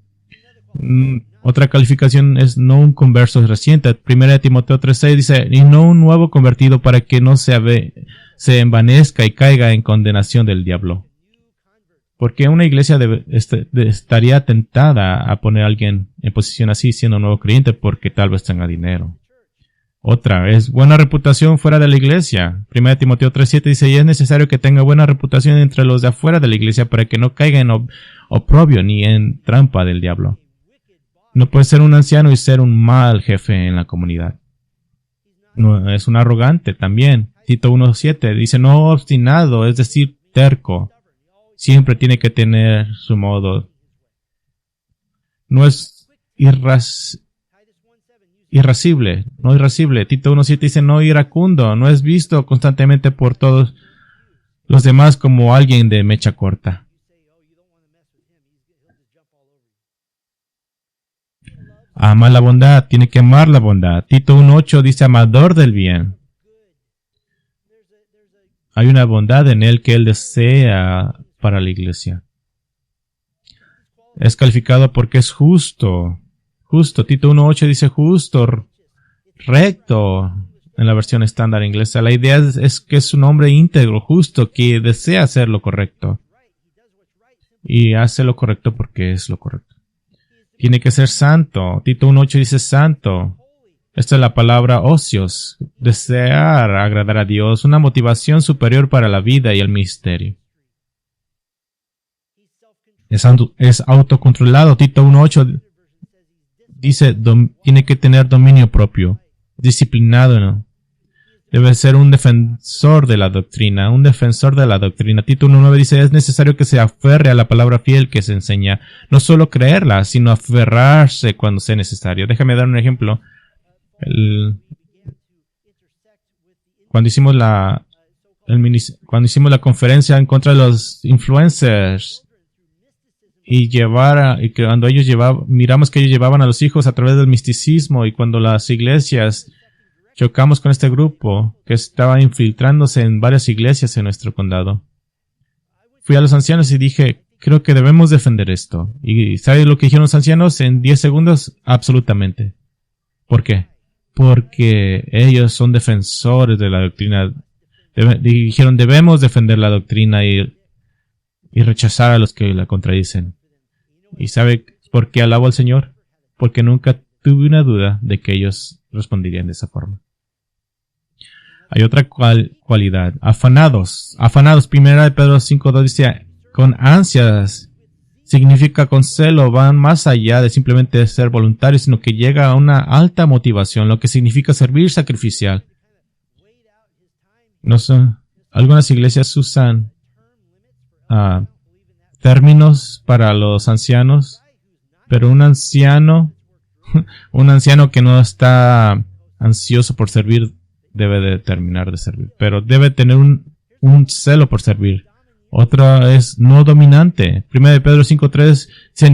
Otra calificación es no un converso reciente. 1 Timoteo 3:6 dice, y no un nuevo convertido para que no se envanezca y caiga en condenación del diablo. Porque una iglesia estaría tentada a poner a alguien en posición así siendo un nuevo creyente porque tal vez tenga dinero. Otra es buena reputación fuera de la iglesia. 1 Timoteo 3:7 dice, y es necesario que tenga buena reputación entre los de afuera de la iglesia para que no caiga en oprobio ni en trampa del diablo. No puede ser un anciano y ser un mal jefe en la comunidad. No, es un arrogante también. Tito 1:7 dice, no obstinado, es decir, terco. Siempre tiene que tener su modo. No es irascible. Tito 1:7 dice, no iracundo. No es visto constantemente por todos los demás como alguien de mecha corta. Ama la bondad, tiene que amar la bondad. Tito 1:8 dice, amador del bien. Hay una bondad en él que él desea para la iglesia. Es calificado porque es justo. Tito 1:8 dice justo, recto, en la versión estándar inglesa. La idea es que es un hombre íntegro, justo, que desea hacer lo correcto. Y hace lo correcto porque es lo correcto. Tiene que ser santo. Tito 1:8 dice santo. Esta es la palabra ocios. Desear agradar a Dios. Una motivación superior para la vida y el ministerio. Es autocontrolado. Tito 1:8 dice tiene que tener dominio propio. Disciplinado, ¿no? Debe ser un defensor de la doctrina. Tito 1:9 dice, es necesario que se aferre a la palabra fiel que se enseña. No solo creerla, sino aferrarse cuando sea necesario. Déjame dar un ejemplo. Cuando hicimos la conferencia en contra de los influencers y cuando miramos que ellos llevaban a los hijos a través del misticismo, y cuando las iglesias chocamos con este grupo que estaba infiltrándose en varias iglesias en nuestro condado. Fui a los ancianos y dije, creo que debemos defender esto. ¿Y sabes lo que dijeron los ancianos? En 10 segundos, absolutamente. ¿Por qué? Porque ellos son defensores de la doctrina. Dijeron, debemos defender la doctrina y rechazar a los que la contradicen. ¿Y sabe por qué alabo al Señor? Porque nunca tuve una duda de que ellos responderían de esa forma. Hay otra cualidad. Afanados. 1 Pedro 5:2 dice, con ansias, significa con celo, van más allá de simplemente ser voluntarios, sino que llega a una alta motivación, lo que significa servir sacrificial. Algunas iglesias usan términos para los ancianos, pero un anciano que no está ansioso por servir debe de terminar de servir, pero debe tener un celo por servir. Otra es no dominante. 1 Pedro 5:3 dice,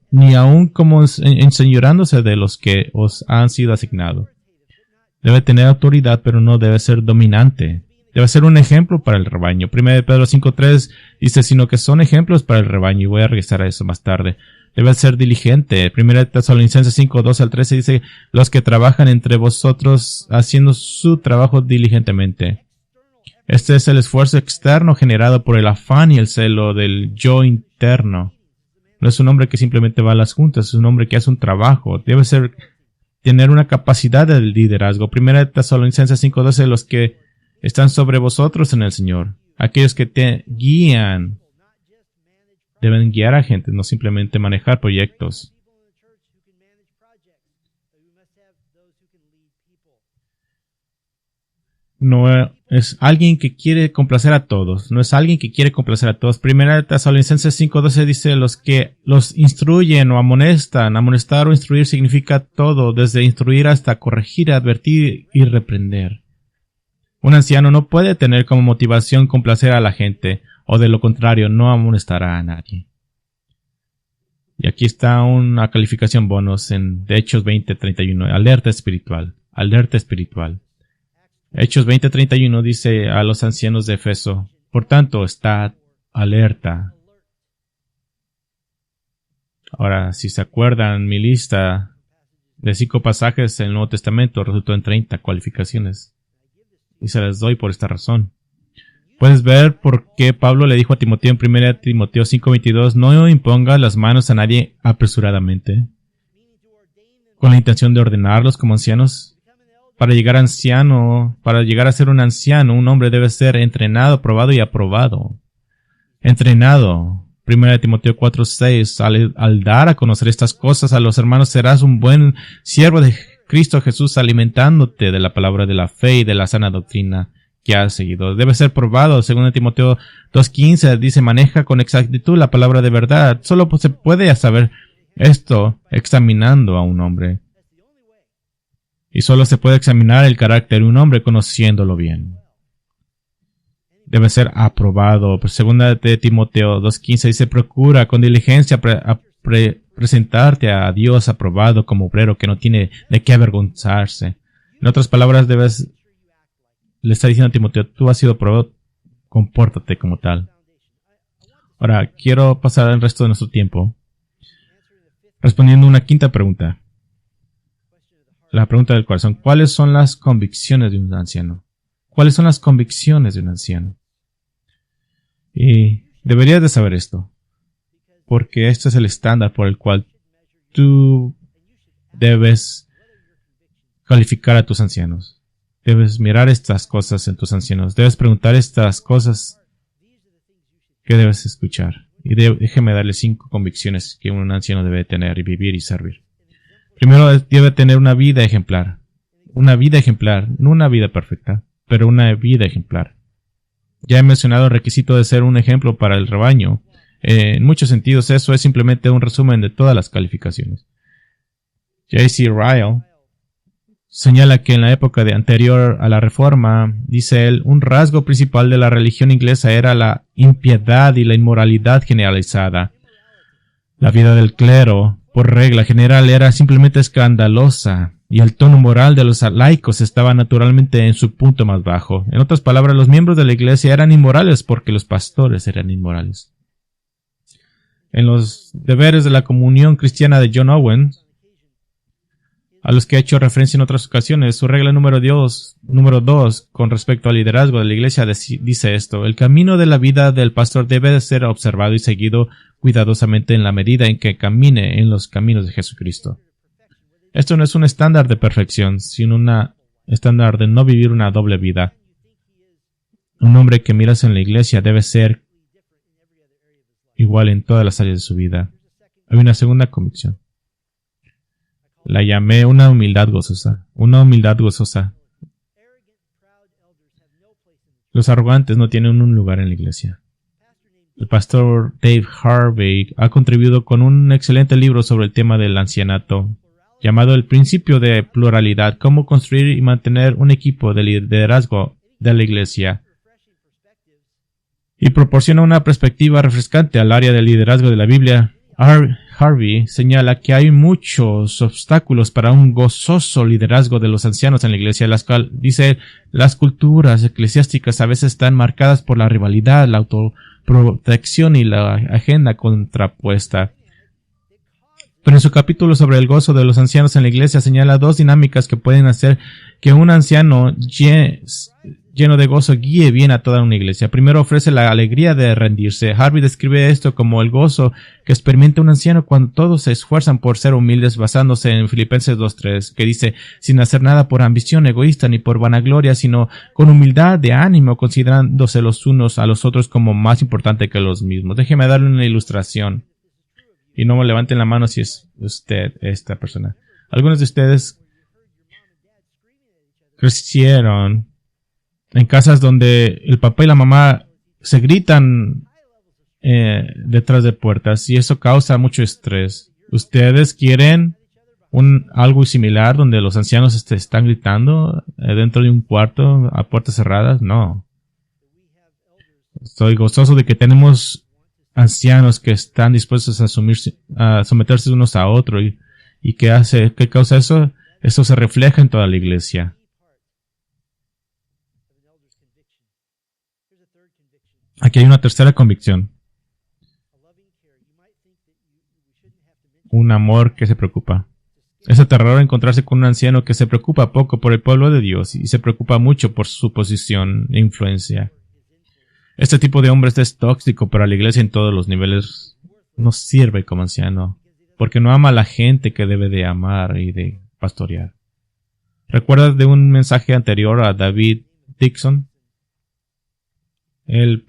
ni aun como enseñorándose de los que os han sido asignados. Debe tener autoridad, pero no debe ser dominante. Debe ser un ejemplo para el rebaño. 1 Pedro 5:3 dice, sino que son ejemplos para el rebaño, y voy a regresar a eso más tarde. Debe ser diligente. 1 Tesalonicenses 5:2-13 dice, los que trabajan entre vosotros haciendo su trabajo diligentemente. Este es el esfuerzo externo generado por el afán y el celo del yo interno. No es un hombre que simplemente va a las juntas, es un hombre que hace un trabajo. Debe tener una capacidad de liderazgo. 1 Tesalonicenses 5:12, los que están sobre vosotros en el Señor. Aquellos que te guían deben guiar a gente, no simplemente manejar proyectos. no es alguien que quiere complacer a todos. No es alguien que quiere complacer a todos. Primera de Tesalonicenses 5:12 dice: los que los instruyen o amonestan. Amonestar o instruir significa todo, desde instruir hasta corregir, advertir y reprender. Un anciano no puede tener como motivación complacer a la gente, o de lo contrario, no amonestará a nadie. Y aquí está una calificación bonus de Hechos 20:31. Alerta espiritual. Alerta espiritual. Hechos 20:31 dice a los ancianos de Efeso: por tanto, estad alerta. Ahora, si se acuerdan, mi lista de 5 pasajes en el Nuevo Testamento resultó en 30 cualificaciones. Y se las doy por esta razón. Puedes ver por qué Pablo le dijo a Timoteo en 1 Timoteo 5:22: no imponga las manos a nadie apresuradamente, con la intención de ordenarlos como ancianos. Para llegar a ser un anciano, un hombre debe ser entrenado, probado y aprobado. Entrenado. 1 Timoteo 4:6. Al dar a conocer estas cosas a los hermanos, serás un buen siervo de Cristo Jesús, alimentándote de la palabra de la fe y de la sana doctrina que has seguido. Debe ser probado. 2 Timoteo 2:15 dice: maneja con exactitud la palabra de verdad. Solo se puede saber esto examinando a un hombre. Y solo se puede examinar el carácter de un hombre conociéndolo bien. Debe ser aprobado. 2 Timoteo 2:15 dice: procura con diligencia presentarte a Dios aprobado como obrero que no tiene de qué avergonzarse. En otras palabras, le está diciendo a Timoteo: tú has sido aprobado, compórtate como tal. Ahora, quiero pasar el resto de nuestro tiempo respondiendo una quinta pregunta. La pregunta del corazón: ¿cuáles son las convicciones de un anciano? ¿Cuáles son las convicciones de un anciano? Y deberías de saber esto, porque este es el estándar por el cual tú debes calificar a tus ancianos. Debes mirar estas cosas en tus ancianos. Debes preguntar estas cosas que debes escuchar. Y déjeme darle 5 convicciones que un anciano debe tener y vivir y servir. Primero, debe tener una vida ejemplar. Una vida ejemplar, no una vida perfecta, pero una vida ejemplar. Ya he mencionado el requisito de ser un ejemplo para el rebaño. En muchos sentidos, eso es simplemente un resumen de todas las calificaciones. J.C. Ryle señala que en la época anterior a la Reforma, dice él, un rasgo principal de la religión inglesa era la impiedad y la inmoralidad generalizada. La vida del clero, por regla general, era simplemente escandalosa, y el tono moral de los laicos estaba naturalmente en su punto más bajo. En otras palabras, los miembros de la iglesia eran inmorales porque los pastores eran inmorales. En los deberes de la comunión cristiana de John Owen, a los que he hecho referencia en otras ocasiones, su regla número 2 con respecto al liderazgo de la iglesia dice esto: el camino de la vida del pastor debe de ser observado y seguido cuidadosamente en la medida en que camine en los caminos de Jesucristo. Esto no es un estándar de perfección, sino un estándar de no vivir una doble vida. Un hombre que miras en la iglesia debe ser igual en todas las áreas de su vida. Hay una segunda convicción. La llamé una humildad gozosa. Una humildad gozosa. Los arrogantes no tienen un lugar en la iglesia. El pastor Dave Harvey ha contribuido con un excelente libro sobre el tema del ancianato, llamado El principio de pluralidad: cómo construir y mantener un equipo de liderazgo de la iglesia. Y proporciona una perspectiva refrescante al área del liderazgo de la Biblia. Harvey señala que hay muchos obstáculos para un gozoso liderazgo de los ancianos en la iglesia, dice: las culturas eclesiásticas a veces están marcadas por la rivalidad, la autoprotección y la agenda contrapuesta. Pero en su capítulo sobre el gozo de los ancianos en la iglesia señala 2 dinámicas que pueden hacer que un anciano lleno de gozo guíe bien a toda una iglesia. Primero, ofrece la alegría de rendirse. Harvey describe esto como el gozo que experimenta un anciano cuando todos se esfuerzan por ser humildes, basándose en Filipenses 2:3, que dice: sin hacer nada por ambición egoísta ni por vanagloria, sino con humildad de ánimo, considerándose los unos a los otros como más importante que los mismos. Déjeme darle una ilustración. Y no me levanten la mano si es usted esta persona. Algunos de ustedes crecieron en casas donde el papá y la mamá se gritan detrás de puertas y eso causa mucho estrés. ¿Ustedes quieren algo similar donde los ancianos están gritando dentro de un cuarto a puertas cerradas? No. Estoy gozoso de que tenemos ancianos que están dispuestos a someterse unos a otros y ¿qué causa eso? Eso se refleja en toda la iglesia. Aquí hay una tercera convicción. Un amor que se preocupa. Es aterrador encontrarse con un anciano que se preocupa poco por el pueblo de Dios y se preocupa mucho por su posición e influencia. Este tipo de hombres es tóxico para la iglesia en todos los niveles. No sirve como anciano, porque no ama a la gente que debe de amar y de pastorear. ¿Recuerdas de un mensaje anterior a David Dixon? Él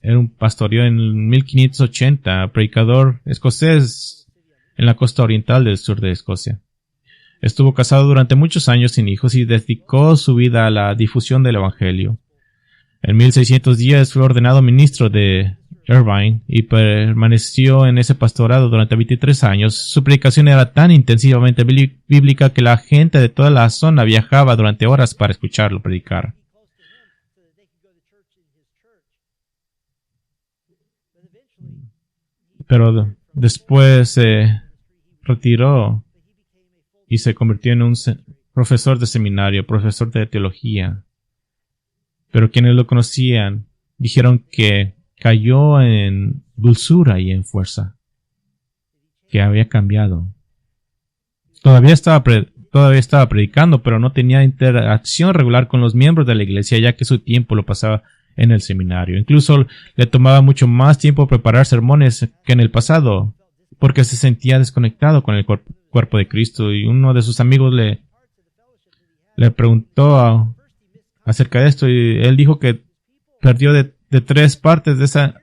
era un pastoreó en 1580, predicador escocés en la costa oriental del sur de Escocia. Estuvo casado durante muchos años sin hijos y dedicó su vida a la difusión del evangelio. En 1610 fue ordenado ministro de Irvine y permaneció en ese pastorado durante 23 años. Su predicación era tan intensivamente bíblica que la gente de toda la zona viajaba durante horas para escucharlo predicar. Pero después se retiró y se convirtió en un profesor de seminario, profesor de teología. Pero quienes lo conocían dijeron que cayó en dulzura y en fuerza, que había cambiado. Todavía estaba predicando, pero no tenía interacción regular con los miembros de la iglesia, ya que su tiempo lo pasaba en el seminario. Incluso le tomaba mucho más tiempo preparar sermones que en el pasado, porque se sentía desconectado con el cuerpo de Cristo. Y uno de sus amigos le preguntó acerca de esto y él dijo que perdió de 3 partes de esa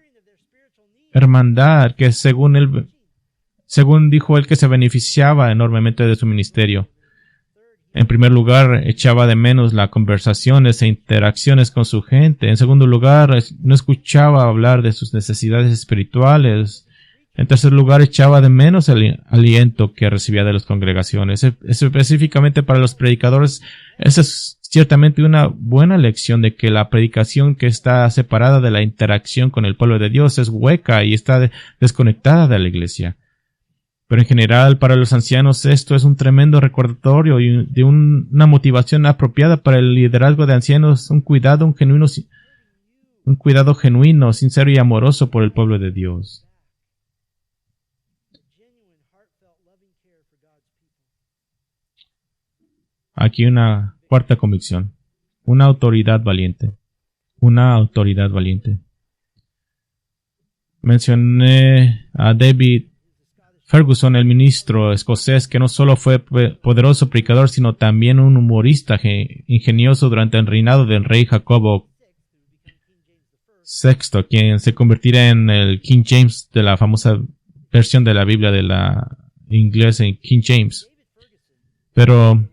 hermandad que según dijo él que se beneficiaba enormemente de su ministerio. En primer lugar, echaba de menos las conversaciones e interacciones con su gente. En segundo lugar, no escuchaba hablar de sus necesidades espirituales. En tercer lugar, echaba de menos el aliento que recibía de las congregaciones. Específicamente para los predicadores, esa es ciertamente una buena lección de que la predicación que está separada de la interacción con el pueblo de Dios es hueca y está desconectada de la iglesia. Pero en general, para los ancianos esto es un tremendo recordatorio y de una motivación apropiada para el liderazgo de ancianos, un cuidado genuino, sincero y amoroso por el pueblo de Dios. Aquí una cuarta convicción. Una autoridad valiente. Una autoridad valiente. Mencioné a David Ferguson, el ministro escocés, que no solo fue poderoso predicador, sino también un humorista ingenioso durante el reinado del rey Jacobo VI, quien se convertirá en el King James de la famosa versión de la Biblia de la inglés en King James. Pero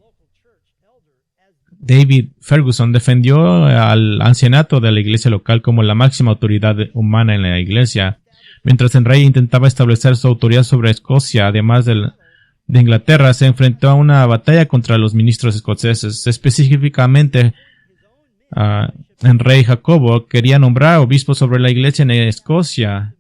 David Ferguson defendió al ancianato de la iglesia local como la máxima autoridad humana en la iglesia, mientras el rey intentaba establecer su autoridad sobre Escocia. Además de Inglaterra, se enfrentó a una batalla contra los ministros escoceses. Específicamente, el rey Jacobo quería nombrar obispos sobre la iglesia en Escocia,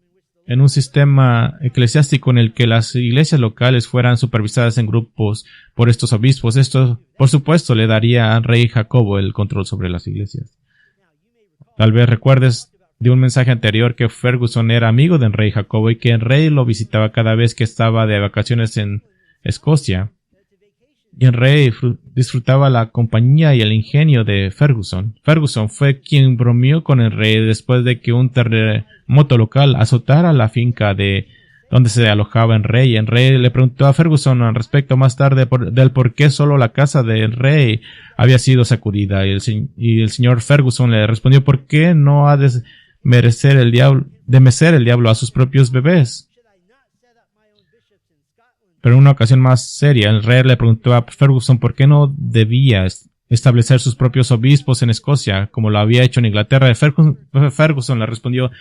en un sistema eclesiástico en el que las iglesias locales fueran supervisadas en grupos por estos obispos. Esto, por supuesto, le daría al rey Jacobo el control sobre las iglesias. Tal vez recuerdes de un mensaje anterior que Ferguson era amigo del rey Jacobo y que el rey lo visitaba cada vez que estaba de vacaciones en Escocia. Y el rey disfrutaba la compañía y el ingenio de Ferguson. Ferguson fue quien bromeó con el rey después de que un terremoto local azotara la finca de donde se alojaba el rey. El rey le preguntó a Ferguson al respecto más tarde del por qué solo la casa del rey había sido sacudida. Y el señor Ferguson le respondió: ¿por qué no ha de mecer el diablo a sus propios bebés? Pero en una ocasión más seria, el rey le preguntó a Ferguson por qué no debía establecer sus propios obispos en Escocia, como lo había hecho en Inglaterra. Ferguson le respondió: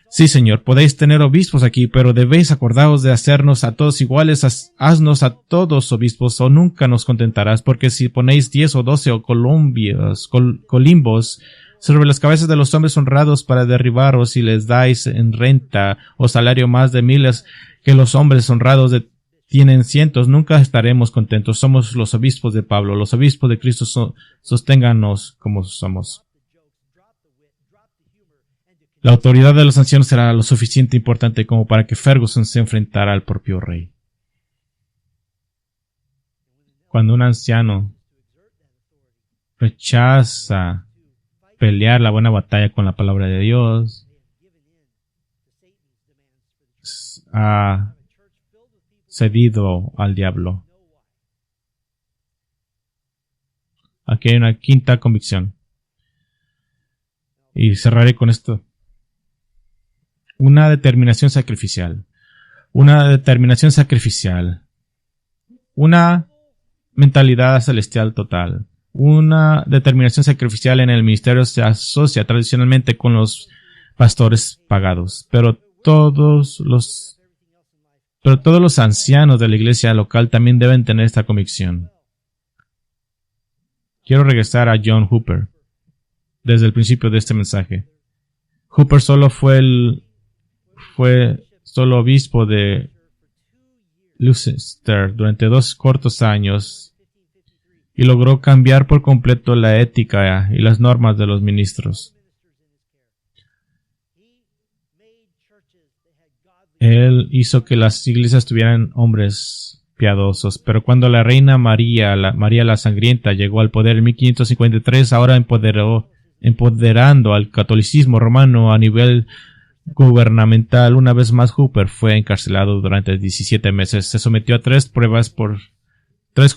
sí, señor, podéis tener obispos aquí, pero debéis acordaros de hacernos a todos iguales. Haznos a todos obispos, o nunca nos contentarás, porque si ponéis 10 o 12 o colimbos sobre las cabezas de los hombres honrados para derribaros, y les dais en renta o salario más de miles que los hombres honrados tienen cientos, nunca estaremos contentos. Somos los obispos de Pablo, los obispos de Cristo. Sosténganos como somos. La autoridad de los ancianos será lo suficiente importante como para que Ferguson se enfrentara al propio rey. Cuando un anciano rechaza pelear la buena batalla con la palabra de Dios, ha cedido al diablo. Aquí hay una quinta convicción. Y cerraré con esto. Una determinación sacrificial. Una determinación sacrificial. Una mentalidad celestial total. Una determinación sacrificial en el ministerio se asocia tradicionalmente con los pastores pagados. Pero todos los ancianos de la iglesia local también deben tener esta convicción. Quiero regresar a John Hooper desde el principio de este mensaje. Hooper solo fue obispo de Leicester durante 2 cortos años y logró cambiar por completo la ética y las normas de los ministros. Él hizo que las iglesias tuvieran hombres piadosos, pero cuando la reina María la Sangrienta llegó al poder en 1553, ahora empoderando al catolicismo romano a nivel gubernamental, una vez más Hooper fue encarcelado durante 17 meses. Se sometió a 3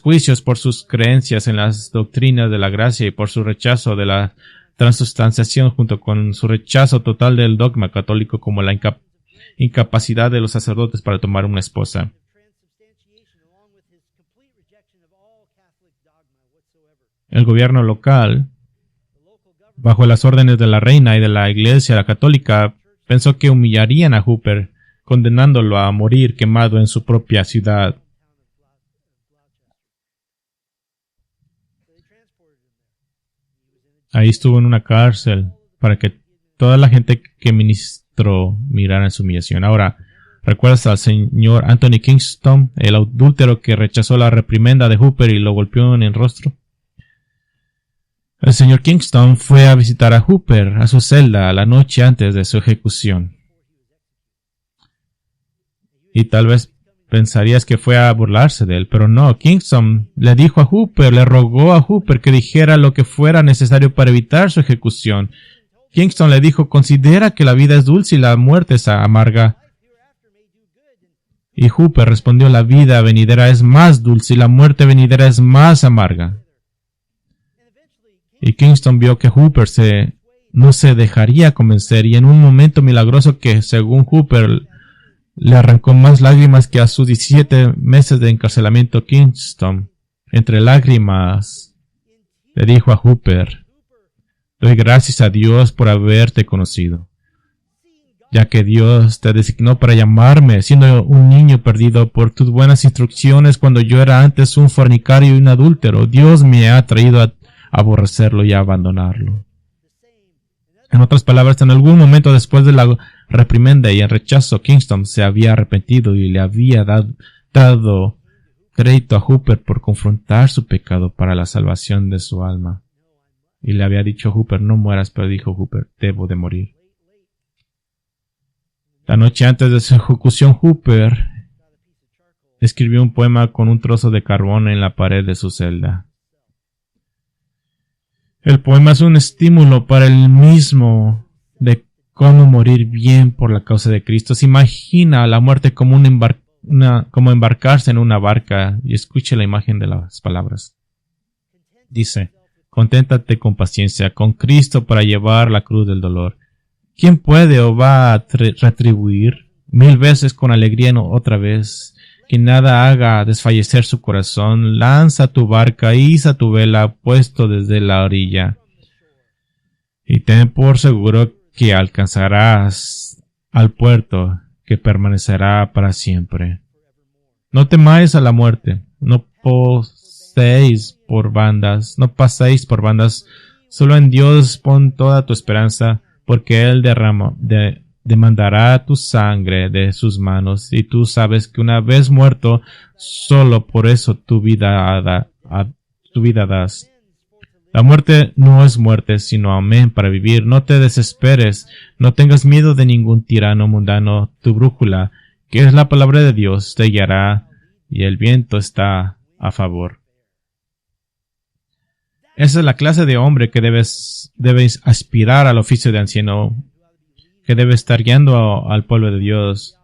juicios por sus creencias en las doctrinas de la gracia y por su rechazo de la transustanciación, junto con su rechazo total del dogma católico, como la incapacidad de los sacerdotes para tomar una esposa. El gobierno local, bajo las órdenes de la reina y de la iglesia católica, pensó que humillarían a Hooper, condenándolo a morir quemado en su propia ciudad. Ahí estuvo en una cárcel para que toda la gente que ministró mirara en su humillación. Ahora, ¿recuerdas al señor Anthony Kingston, el adúltero que rechazó la reprimenda de Hooper y lo golpeó en el rostro? El señor Kingston fue a visitar a Hooper a su celda la noche antes de su ejecución. Y tal vez pensarías que fue a burlarse de él, pero no. Kingston le rogó a Hooper que dijera lo que fuera necesario para evitar su ejecución. Kingston le dijo: considera que la vida es dulce y la muerte es amarga. Y Hooper respondió: la vida venidera es más dulce y la muerte venidera es más amarga. Y Kingston vio que Hooper no se dejaría convencer, y en un momento milagroso que, según Hooper, le arrancó más lágrimas que a sus 17 meses de encarcelamiento, Kingston, entre lágrimas, le dijo a Hooper: doy gracias a Dios por haberte conocido, ya que Dios te designó para llamarme, siendo un niño perdido, por tus buenas instrucciones cuando yo era antes un fornicario y un adúltero. Dios me ha traído a aborrecerlo y a abandonarlo. En otras palabras, en algún momento después de la reprimenda y el rechazo, Kingston se había arrepentido y le había dado crédito a Hooper por confrontar su pecado para la salvación de su alma. Y le había dicho a Hooper: no mueras, pero dijo Hooper: debo de morir. La noche antes de su ejecución, Hooper escribió un poema con un trozo de carbón en la pared de su celda. El poema es un estímulo para él mismo de cómo morir bien por la causa de Cristo. Se imagina la muerte como como embarcarse en una barca, y escuche la imagen de las palabras. Dice: conténtate con paciencia con Cristo para llevar la cruz del dolor. ¿Quién puede o va a retribuir 1000 veces con alegría otra vez que nada haga desfallecer su corazón. Lanza tu barca, iza tu vela puesto desde la orilla, y ten por seguro que alcanzarás al puerto que permanecerá para siempre. No temáis a la muerte, no paséis por bandas, solo en Dios pon toda tu esperanza, porque Él demandará tu sangre de sus manos, y tú sabes que una vez muerto, solo por eso tu vida das. La muerte no es muerte, sino amén para vivir. No te desesperes, no tengas miedo de ningún tirano mundano. Tu brújula, que es la palabra de Dios, te guiará, y el viento está a favor. Esa es la clase de hombre que debes aspirar al oficio de anciano, que debe estar guiando al pueblo de Dios.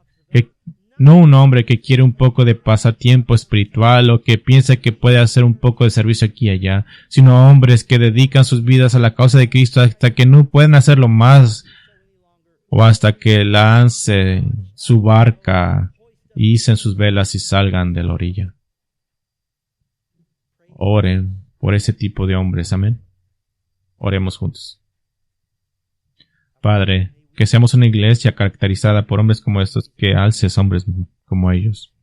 No un hombre que quiere un poco de pasatiempo espiritual o que piensa que puede hacer un poco de servicio aquí y allá, sino hombres que dedican sus vidas a la causa de Cristo hasta que no pueden hacerlo más, o hasta que lancen su barca, hicen sus velas y salgan de la orilla. Oren por ese tipo de hombres, amén. Oremos juntos. Padre, que seamos una iglesia caracterizada por hombres como estos, que alces hombres como ellos.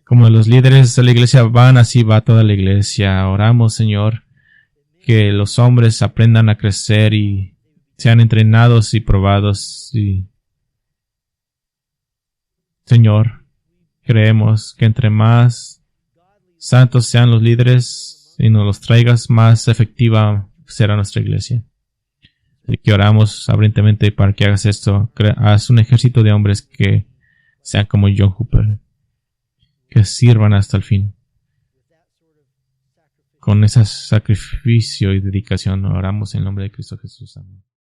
Como los líderes de la iglesia van, así va toda la iglesia. Oramos, Señor, que los hombres aprendan a crecer y sean entrenados y probados. Señor, creemos que entre más santos sean los líderes y nos los traigas, más efectiva será nuestra iglesia. Así que oramos ardientemente para que hagas esto. Haz un ejército de hombres que sean como John Hooper, que sirvan hasta el fin. Con ese sacrificio y dedicación oramos en el nombre de Cristo Jesús. Amén.